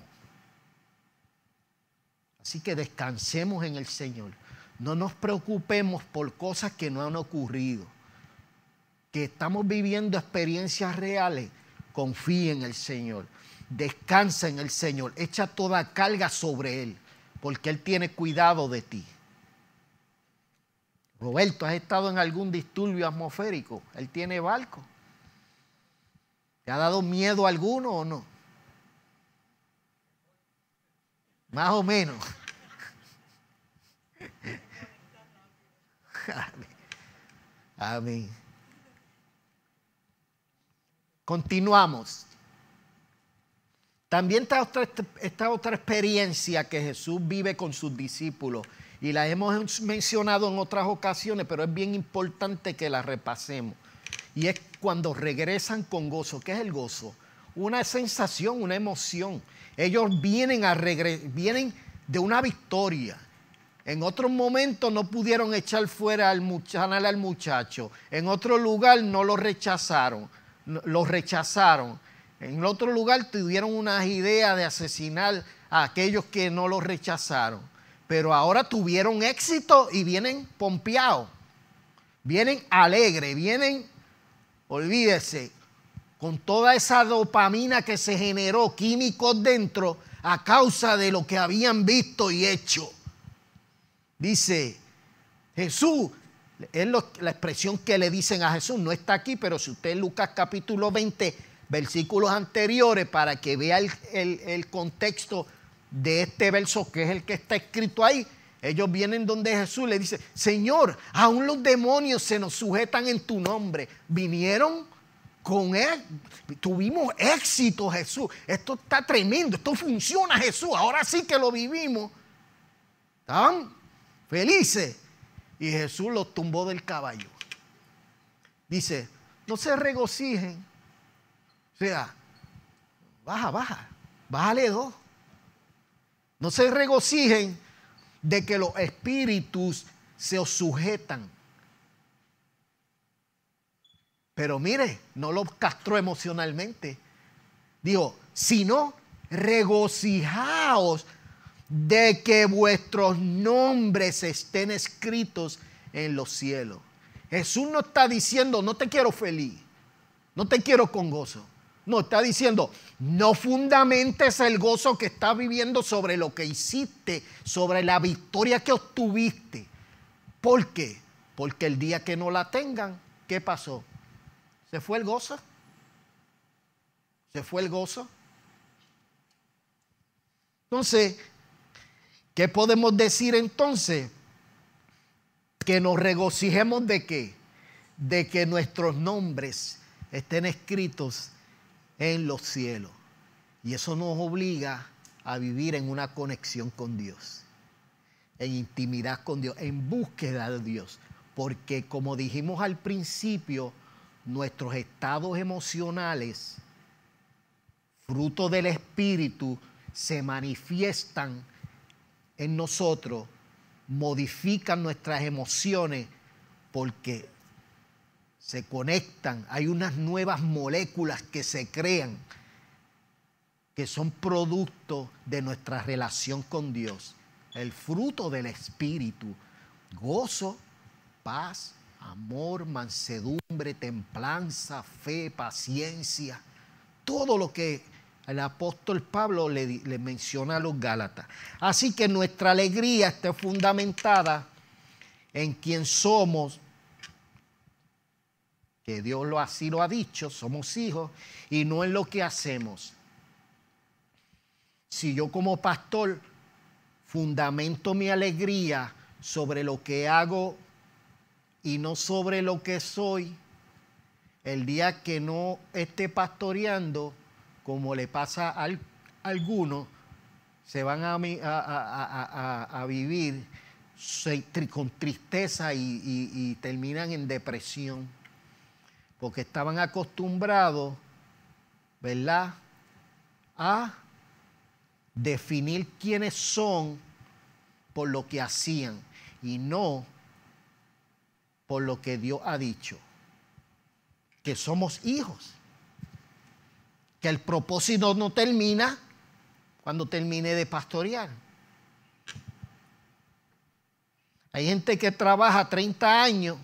Speaker 1: Así que descansemos en el Señor. No nos preocupemos por cosas que no han ocurrido. Que estamos viviendo experiencias reales. Confía en el Señor. Descansa en el Señor. Echa toda carga sobre Él. Porque Él tiene cuidado de ti. Roberto, ¿has estado en algún disturbio atmosférico? Él tiene barco. ¿Te ha dado miedo alguno o no? Más o menos. Amén. Continuamos. También esta otra experiencia que Jesús vive con sus discípulos. Y la hemos mencionado en otras ocasiones, pero es bien importante que la repasemos. Y es cuando regresan con gozo. ¿Qué es el gozo? Una sensación, una emoción. Ellos vienen de una victoria. En otros momentos no pudieron echar fuera al muchacho. En otro lugar no lo rechazaron. En otro lugar tuvieron unas ideas de asesinar a aquellos que no lo rechazaron. Pero ahora tuvieron éxito y vienen pompeados. Vienen alegres, vienen, olvídese, con toda esa dopamina que se generó, químicos dentro, a causa de lo que habían visto y hecho. Dice Jesús, es la expresión que le dicen a Jesús, no está aquí, pero si usted Lucas capítulo 20, versículos anteriores, para que vea el contexto de este verso que es el que está escrito ahí, ellos vienen donde Jesús le dice, Señor, aún los demonios se nos sujetan en tu nombre. Vinieron con él, tuvimos éxito, Jesús. Esto está tremendo, esto funciona, Jesús. Ahora sí que lo vivimos. Estaban felices. Y Jesús los tumbó del caballo. Dice, no se regocijen. O sea, bájale 2. No se regocijen de que los espíritus se os sujetan. Pero mire, no los castró emocionalmente. Dijo, sino regocijaos de que vuestros nombres estén escritos en los cielos. Jesús no está diciendo, no te quiero feliz, no te quiero con gozo. No, está diciendo, no fundamentes el gozo que estás viviendo sobre lo que hiciste, sobre la victoria que obtuviste. ¿Por qué? Porque el día que no la tengan, ¿qué pasó? ¿Se fue el gozo? ¿Se fue el gozo? Entonces, ¿qué podemos decir entonces? Que nos regocijemos de qué? De que nuestros nombres estén escritos en los cielos. Y eso nos obliga a vivir en una conexión con Dios, en intimidad con Dios, en búsqueda de Dios. Porque como dijimos al principio, nuestros estados emocionales, fruto del Espíritu, se manifiestan en nosotros, modifican nuestras emociones porque se conectan, hay unas nuevas moléculas que se crean, que son producto de nuestra relación con Dios. El fruto del Espíritu, gozo, paz, amor, mansedumbre, templanza, fe, paciencia, todo lo que el apóstol Pablo le menciona a los Gálatas. Así que nuestra alegría está fundamentada en quien somos, que Dios así lo ha dicho, somos hijos, y no en lo que hacemos. Si yo como pastor fundamento mi alegría sobre lo que hago y no sobre lo que soy, el día que no esté pastoreando, como le pasa a algunos, se van a vivir con tristeza y terminan en depresión. Porque estaban acostumbrados, ¿verdad?, a definir quiénes son por lo que hacían y no por lo que Dios ha dicho. Que somos hijos. Que el propósito no termina cuando termine de pastorear. Hay gente que trabaja 30 años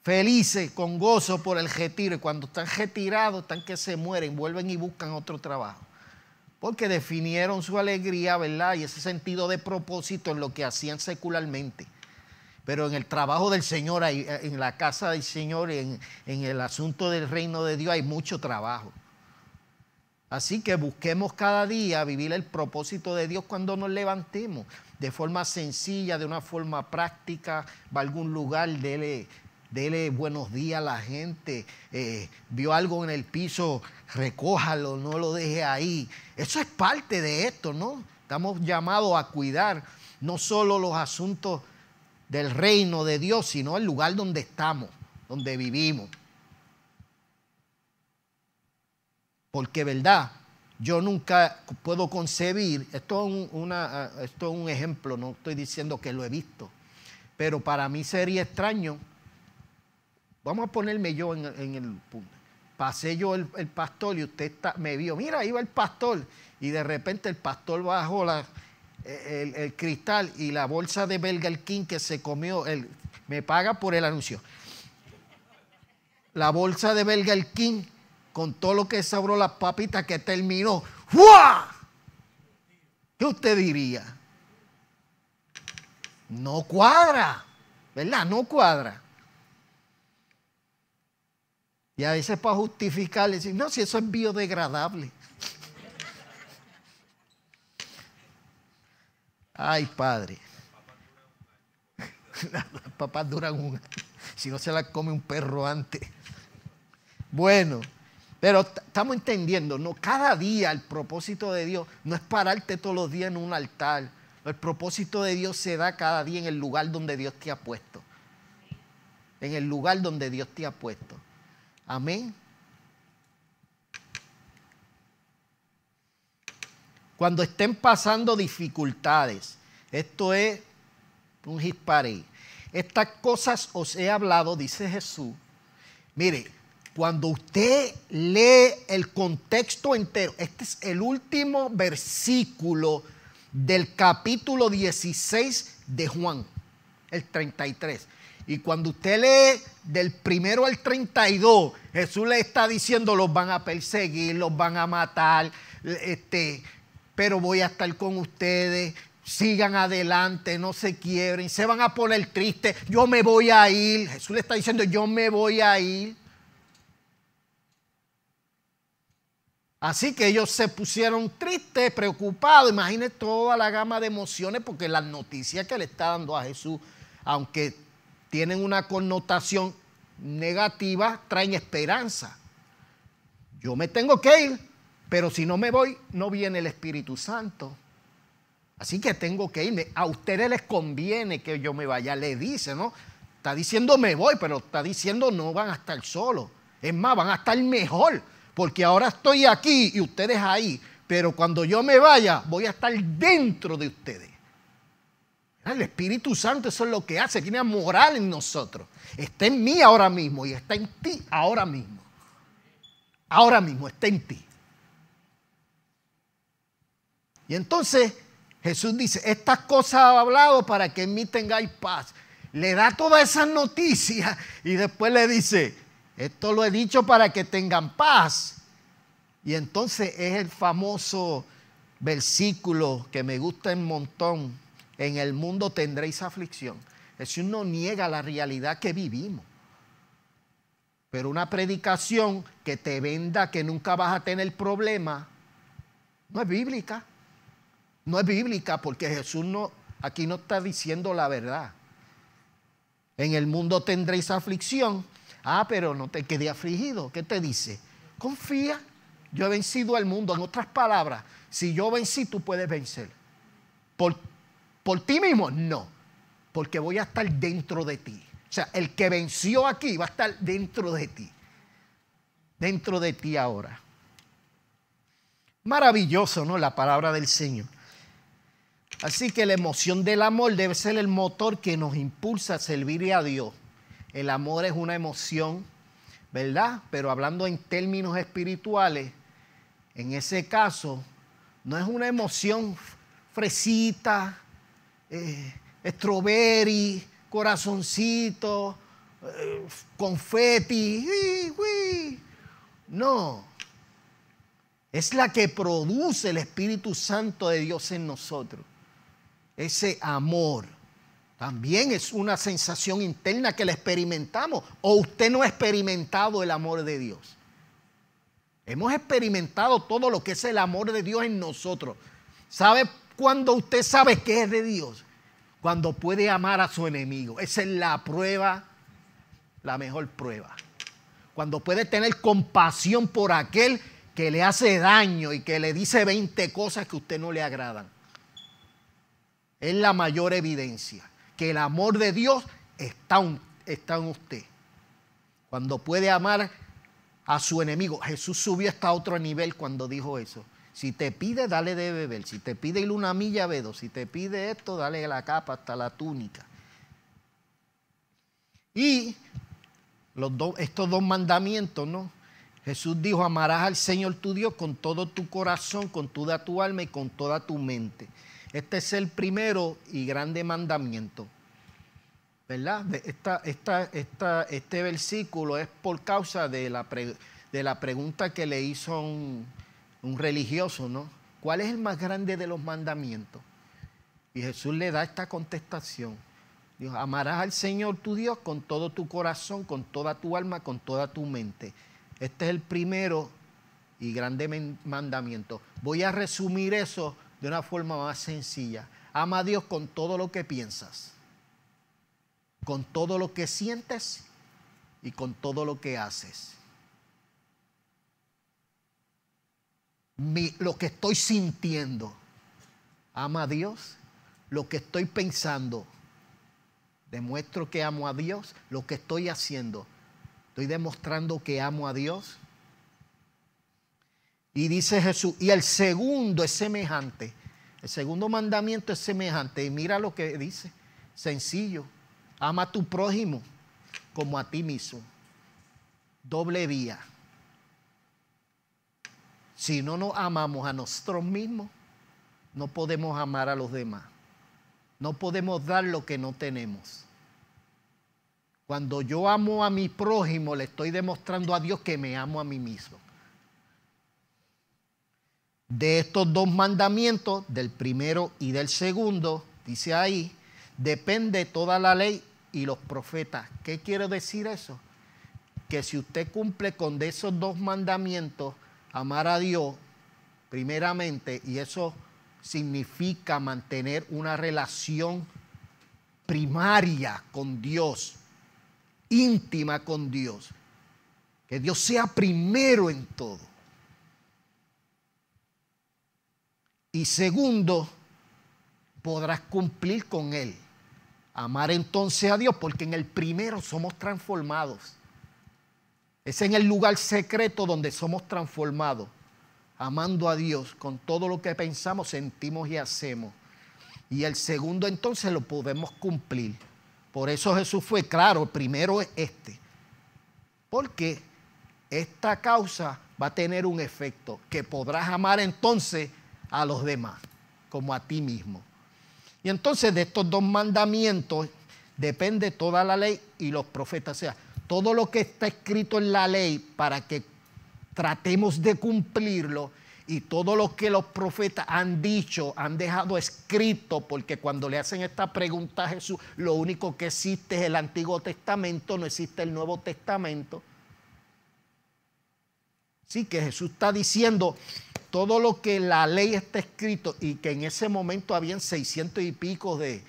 Speaker 1: felices, con gozo por el retiro, y cuando están retirados, están que se mueren, vuelven y buscan otro trabajo. Porque definieron su alegría, ¿verdad? Y ese sentido de propósito en lo que hacían secularmente. Pero en el trabajo del Señor, en la casa del Señor, en el asunto del reino de Dios hay mucho trabajo. Así que busquemos cada día vivir el propósito de Dios cuando nos levantemos. De forma sencilla, de una forma práctica, va a algún lugar, dele buenos días a la gente. Vio algo en el piso, recójalo, no lo deje ahí. Eso es parte de esto, ¿no? Estamos llamados a cuidar no solo los asuntos del reino de Dios, sino el lugar donde estamos, donde vivimos. Porque, ¿verdad? Yo nunca puedo concebir, esto es un ejemplo, no estoy diciendo que lo he visto, pero para mí sería extraño. Vamos a ponerme yo en el punto. Pasé yo el pastor y usted me vio, mira, iba el pastor, y de repente el pastor bajó el cristal y la bolsa de Burger King que se comió, me paga por el anuncio. La bolsa de Burger King con todo lo que sobró las papitas que terminó. ¡Fua! ¿Qué usted diría? No cuadra, ¿verdad? No cuadra. Y a veces para justificar, decir, no, si eso es biodegradable. Ay, Padre. Las papas duran un año. Si no se las come un perro antes. Bueno, pero estamos entendiendo, ¿no? Cada día el propósito de Dios no es pararte todos los días en un altar. El propósito de Dios se da cada día en el lugar donde Dios te ha puesto. En el lugar donde Dios te ha puesto. Amén. Cuando estén pasando dificultades, esto es un disparate. Estas cosas os he hablado, dice Jesús. Mire, cuando usted lee el contexto entero, este es el último versículo del capítulo 16 de Juan, el 33. Y cuando usted lee del 1 al 32, Jesús le está diciendo, los van a perseguir, los van a matar, pero voy a estar con ustedes, sigan adelante, no se quiebren, se van a poner tristes, yo me voy a ir. Jesús le está diciendo, yo me voy a ir. Así que ellos se pusieron tristes, preocupados. Imaginen toda la gama de emociones, porque las noticias que le está dando a Jesús, aunque tienen una connotación negativa, traen esperanza. Yo me tengo que ir, pero si no me voy, no viene el Espíritu Santo. Así que tengo que irme. A ustedes les conviene que yo me vaya, le dice, ¿no? Está diciendo me voy, pero está diciendo no van a estar solos. Es más, van a estar mejor, porque ahora estoy aquí y ustedes ahí, pero cuando yo me vaya, voy a estar dentro de ustedes. El Espíritu Santo, eso es lo que hace, tiene moral en nosotros. Está en mí ahora mismo y está en ti ahora mismo. Ahora mismo está en ti. Y entonces Jesús dice, estas cosas he hablado para que en mí tengáis paz. Le da todas esas noticias y después le dice, esto lo he dicho para que tengan paz. Y entonces es el famoso versículo que me gusta un montón. En el mundo tendréis aflicción. Jesús no niega la realidad que vivimos. Pero una predicación que te venda que nunca vas a tener problema, no es bíblica. No es bíblica porque Jesús aquí no está diciendo la verdad. En el mundo tendréis aflicción. Pero no te quede afligido. ¿Qué te dice? Confía. Yo he vencido al mundo. En otras palabras, si yo vencí, tú puedes vencer. ¿Por ti mismo? No. Porque voy a estar dentro de ti. O sea, el que venció aquí va a estar dentro de ti. Dentro de ti ahora. Maravilloso, ¿no? La palabra del Señor. Así que la emoción del amor debe ser el motor que nos impulsa a servirle a Dios. El amor es una emoción, ¿verdad? Pero hablando en términos espirituales, en ese caso, no es una emoción fresita, strawberry, corazoncito, confeti. No. Es la que produce el Espíritu Santo de Dios en nosotros. Ese amor también es una sensación interna que la experimentamos. ¿O usted no ha experimentado el amor de Dios? Hemos experimentado todo lo que es el amor de Dios en nosotros. ¿Sabe cuándo usted sabe que es de Dios? Cuando puede amar a su enemigo. Esa es la prueba, la mejor prueba. Cuando puede tener compasión por aquel que le hace daño y que le dice 20 cosas que a usted no le agradan. Es la mayor evidencia que el amor de Dios está en usted. Cuando puede amar a su enemigo. Jesús subió hasta otro nivel cuando dijo eso. Si te pide, dale de beber. Si te pide ir una milla, ve 2. Si te pide esto, dale la capa hasta la túnica. Y estos dos mandamientos, ¿no? Jesús dijo, amarás al Señor tu Dios con todo tu corazón, con toda tu alma y con toda tu mente. Este es el primero y grande mandamiento, ¿verdad? Este versículo es por causa de la pregunta que le hizo un religioso, ¿no? ¿Cuál es el más grande de los mandamientos? Y Jesús le da esta contestación. Dijo, amarás al Señor tu Dios con todo tu corazón, con toda tu alma, con toda tu mente. Este es el primero y grande mandamiento. Voy a resumir eso de una forma más sencilla. Ama a Dios con todo lo que piensas, con todo lo que sientes y con todo lo que haces. Lo que estoy sintiendo, ama a Dios. Lo que estoy pensando, demuestro que amo a Dios. Lo que estoy haciendo, estoy demostrando que amo a Dios. Y dice Jesús, y el segundo es semejante. El segundo mandamiento es semejante. Y mira lo que dice, sencillo. Ama a tu prójimo como a ti mismo. Doble vía. Si no nos amamos a nosotros mismos, no podemos amar a los demás. No podemos dar lo que no tenemos. Cuando yo amo a mi prójimo, le estoy demostrando a Dios que me amo a mí mismo. De estos dos mandamientos, del primero y del segundo, dice ahí, depende toda la ley y los profetas. ¿Qué quiere decir eso? Que si usted cumple con esos dos mandamientos, amar a Dios primeramente, y eso significa mantener una relación primaria con Dios, íntima con Dios, que Dios sea primero en todo. Y segundo, podrás cumplir con Él. Amar entonces a Dios, porque en el primero somos transformados. Es en el lugar secreto donde somos transformados, amando a Dios con todo lo que pensamos, sentimos y hacemos. Y el segundo entonces lo podemos cumplir. Por eso Jesús fue claro, el primero es este. Porque esta causa va a tener un efecto, que podrás amar entonces a los demás, como a ti mismo. Y entonces de estos dos mandamientos depende toda la ley y los profetas. O sea, todo lo que está escrito en la ley para que tratemos de cumplirlo, y todo lo que los profetas han dicho, han dejado escrito, porque cuando le hacen esta pregunta a Jesús, lo único que existe es el Antiguo Testamento, no existe el Nuevo Testamento. Sí, que Jesús está diciendo todo lo que la ley está escrito, y que en ese momento habían 600 y pico de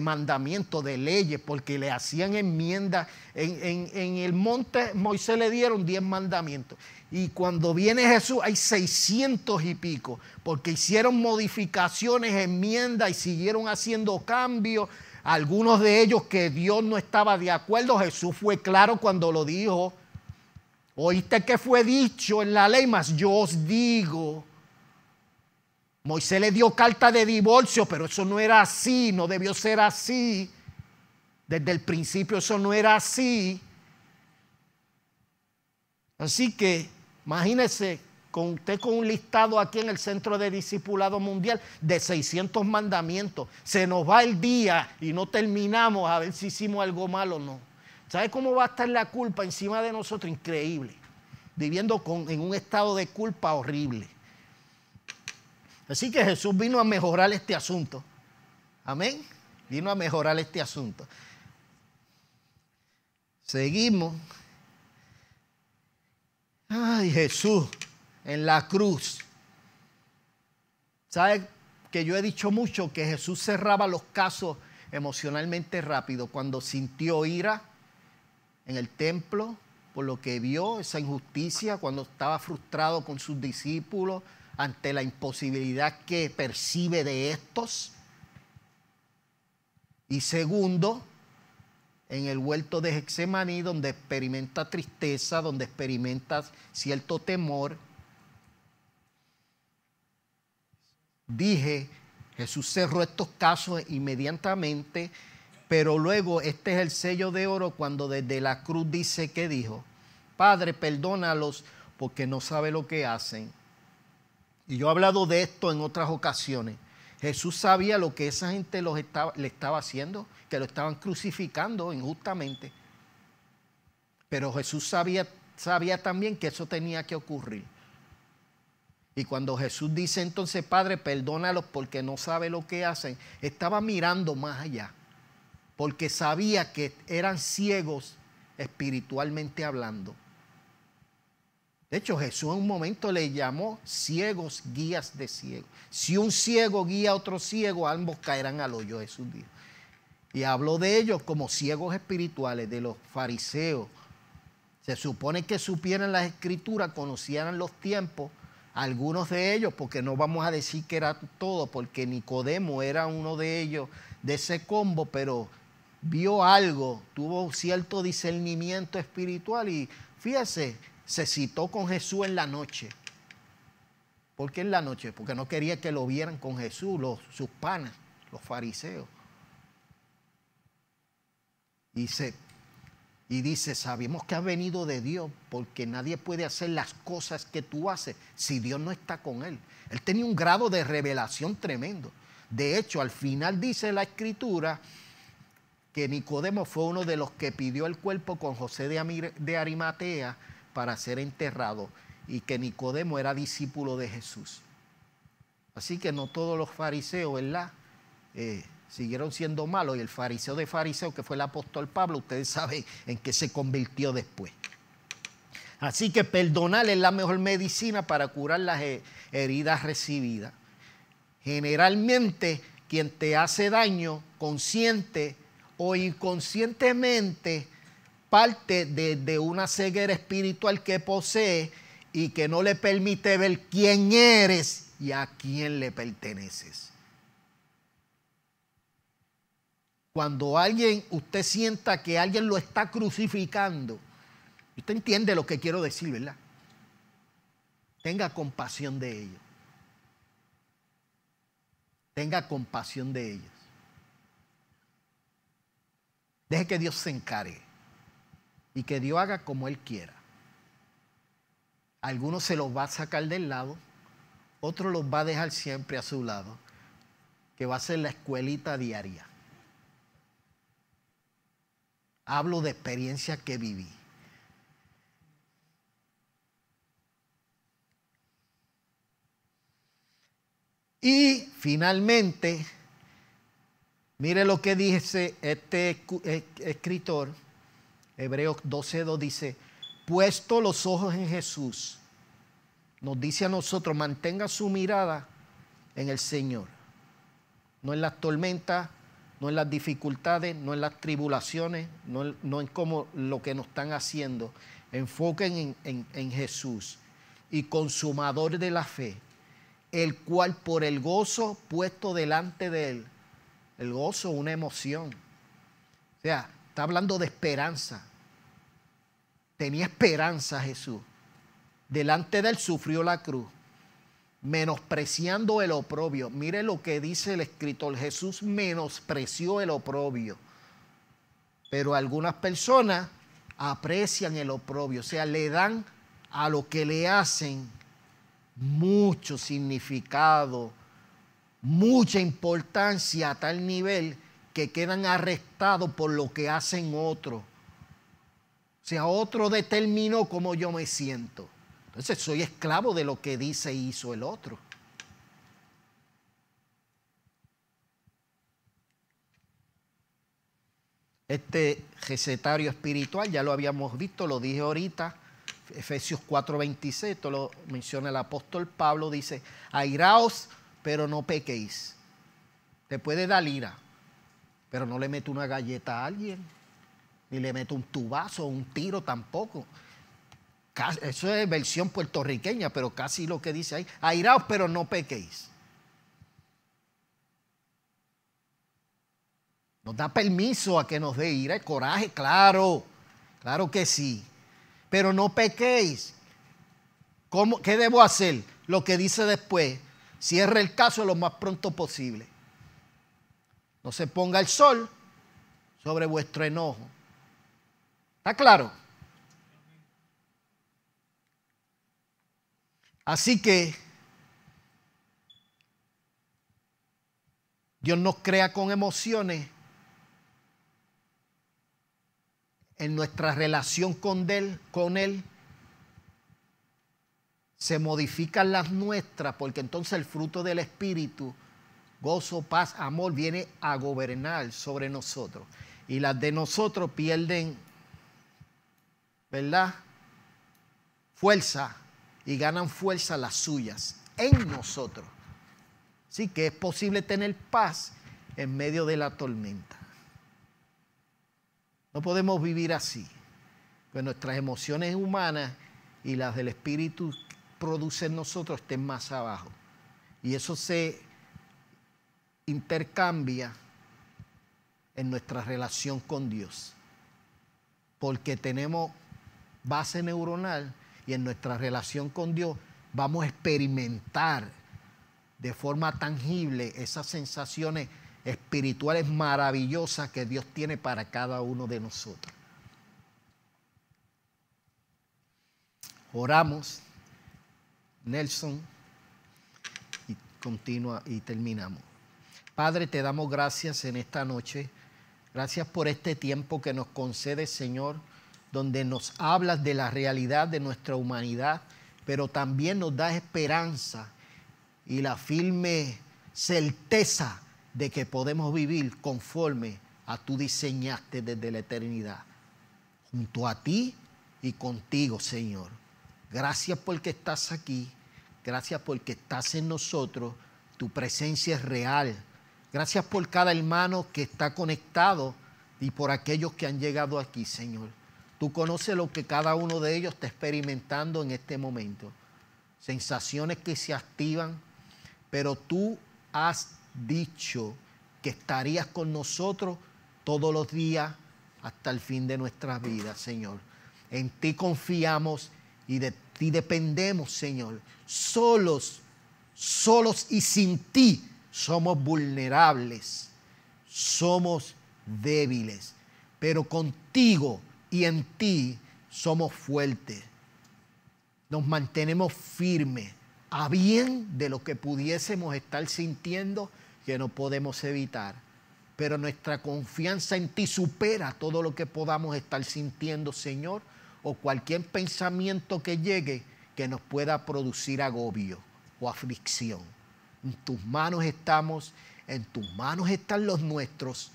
Speaker 1: mandamientos, de leyes, porque le hacían enmiendas. En el monte Moisés le dieron 10 mandamientos. Y cuando viene Jesús hay 600 y pico, porque hicieron modificaciones, enmiendas y siguieron haciendo cambios. Algunos de ellos que Dios no estaba de acuerdo. Jesús fue claro cuando lo dijo. Oíste que fue dicho en la ley, mas yo os digo. Moisés le dio carta de divorcio, pero eso no era así, no debió ser así. Desde el principio eso no era así. Así que imagínese con usted con un listado aquí en el Centro de Discipulado Mundial de 600 mandamientos. Se nos va el día y no terminamos a ver si hicimos algo malo o no. ¿Sabe cómo va a estar la culpa encima de nosotros? Increíble. Viviendo en un estado de culpa horrible. Así que Jesús vino a mejorar este asunto. Amén. Vino a mejorar este asunto. Seguimos. Ay, Jesús en la cruz. ¿Sabe que yo he dicho mucho que Jesús cerraba los casos emocionalmente rápido? Cuando sintió ira en el templo por lo que vio, esa injusticia, cuando estaba frustrado con sus discípulos ante la imposibilidad que percibe de estos. Y segundo, en el huerto de Getsemaní, donde experimenta tristeza, donde experimenta cierto temor. Dije, Jesús cerró estos casos inmediatamente, pero luego este es el sello de oro cuando desde la cruz dice que dijo: Padre, perdónalos porque no saben lo que hacen. Y yo he hablado de esto en otras ocasiones. Jesús sabía lo que esa gente le estaba haciendo, que lo estaban crucificando injustamente. Pero Jesús sabía también que eso tenía que ocurrir. Y cuando Jesús dice entonces, Padre, perdónalos porque no saben lo que hacen, estaba mirando más allá. Porque sabía que eran ciegos espiritualmente hablando. De hecho, Jesús en un momento le llamó ciegos, guías de ciegos. Si un ciego guía a otro ciego, ambos caerán al hoyo, Jesús dijo. Y habló de ellos como ciegos espirituales, de los fariseos. Se supone que supieran las escrituras, conocieran los tiempos, algunos de ellos, porque no vamos a decir que era todo, porque Nicodemo era uno de ellos, de ese combo, pero vio algo, tuvo cierto discernimiento espiritual y fíjese, se citó con Jesús en la noche. ¿Por qué en la noche? Porque no quería que lo vieran con Jesús, sus panas, los fariseos. Y dice, sabemos que has venido de Dios, porque nadie puede hacer las cosas que tú haces si Dios no está con él. Él tenía un grado de revelación tremendo. De hecho, al final dice la Escritura que Nicodemo fue uno de los que pidió el cuerpo con José de Arimatea para ser enterrado, y que Nicodemo era discípulo de Jesús. Así que no todos los fariseos, ¿verdad?, siguieron siendo malos, y el fariseo de fariseos, que fue el apóstol Pablo, ustedes saben en qué se convirtió después. Así que perdonar es la mejor medicina para curar las heridas recibidas. Generalmente, quien te hace daño, consciente o inconscientemente, parte de una ceguera espiritual que posee y que no le permite ver quién eres y a quién le perteneces. Cuando usted sienta que alguien lo está crucificando, usted entiende lo que quiero decir, ¿verdad? Tenga compasión de ellos. Tenga compasión de ellos. Deje que Dios se encargue y que Dios haga como Él quiera. Algunos se los va a sacar del lado, otros los va a dejar siempre a su lado, que va a ser la escuelita diaria. Hablo de experiencia que viví. Y finalmente, mire lo que dice este escritor, Hebreos 12:2 dice, puesto los ojos en Jesús, nos dice a nosotros, mantenga su mirada en el Señor, no en las tormentas, no en las dificultades, no en las tribulaciones, no en cómo lo que nos están haciendo. Enfoquen en Jesús y consumador de la fe, el cual por el gozo puesto delante de él, el gozo, una emoción. O sea, está hablando de esperanza. Tenía esperanza Jesús. Delante de él sufrió la cruz. menospreciando el oprobio. Mire lo que dice el escritor: Jesús menospreció el oprobio. Pero algunas personas aprecian el oprobio, o sea, le dan a lo que le hacen mucho significado, mucha importancia, a tal nivel que quedan arrestados por lo que hacen otros. O sea, otro determinó cómo yo me siento. Entonces soy esclavo de lo que dice y hizo el otro. Este recetario espiritual ya lo habíamos visto, lo dije ahorita, Efesios 4:26, esto lo menciona el apóstol Pablo, dice: airaos, pero no pequéis. Te puede dar ira, pero no le mete una galleta a alguien, ni le mete un tubazo o un tiro tampoco. Eso es versión puertorriqueña, pero casi lo que dice ahí: airaos, pero no pequéis. Nos da permiso a que nos dé ira y coraje, claro, claro que sí. Pero no pequéis. ¿Qué debo hacer? Lo que dice después: cierre el caso lo más pronto posible. No se ponga el sol sobre vuestro enojo. ¿Está claro? Así que Dios nos crea con emociones. En nuestra relación con Él se modifican las nuestras, porque entonces el fruto del Espíritu, gozo, paz, amor, viene a gobernar sobre nosotros. Y las de nosotros pierden, ¿verdad?, fuerza, y ganan fuerza las suyas en nosotros. Así que es posible tener paz en medio de la tormenta. No podemos vivir así, pues nuestras emociones humanas y las del Espíritu producen en nosotros estén más abajo. Y eso se intercambia en nuestra relación con Dios, porque tenemos base neuronal y en nuestra relación con Dios vamos a experimentar de forma tangible esas sensaciones espirituales maravillosas que Dios tiene para cada uno de nosotros. Oramos, Nelson, y continúa y terminamos. Padre, te damos gracias en esta noche. Gracias por este tiempo que nos concedes, Señor, donde nos hablas de la realidad de nuestra humanidad, pero también nos das esperanza y la firme certeza de que podemos vivir conforme a tú diseñaste desde la eternidad, junto a ti y contigo, Señor. Gracias porque estás aquí, gracias porque estás en nosotros, tu presencia es real. Gracias por cada hermano que está conectado y por aquellos que han llegado aquí, Señor. Tú conoces lo que cada uno de ellos está experimentando en este momento. Sensaciones que se activan, pero tú has dicho que estarías con nosotros todos los días hasta el fin de nuestras vidas, Señor. En ti confiamos y de ti dependemos, Señor. Solos y sin ti somos vulnerables, somos débiles, pero contigo y en ti somos fuertes. Nos mantenemos firmes, a bien de lo que pudiésemos estar sintiendo que no podemos evitar. Pero nuestra confianza en ti supera todo lo que podamos estar sintiendo, Señor, o cualquier pensamiento que llegue que nos pueda producir agobio o aflicción. En tus manos estamos, en tus manos están los nuestros.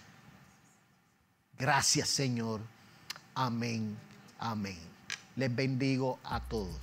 Speaker 1: Gracias, Señor. Amén. Amén. Les bendigo a todos.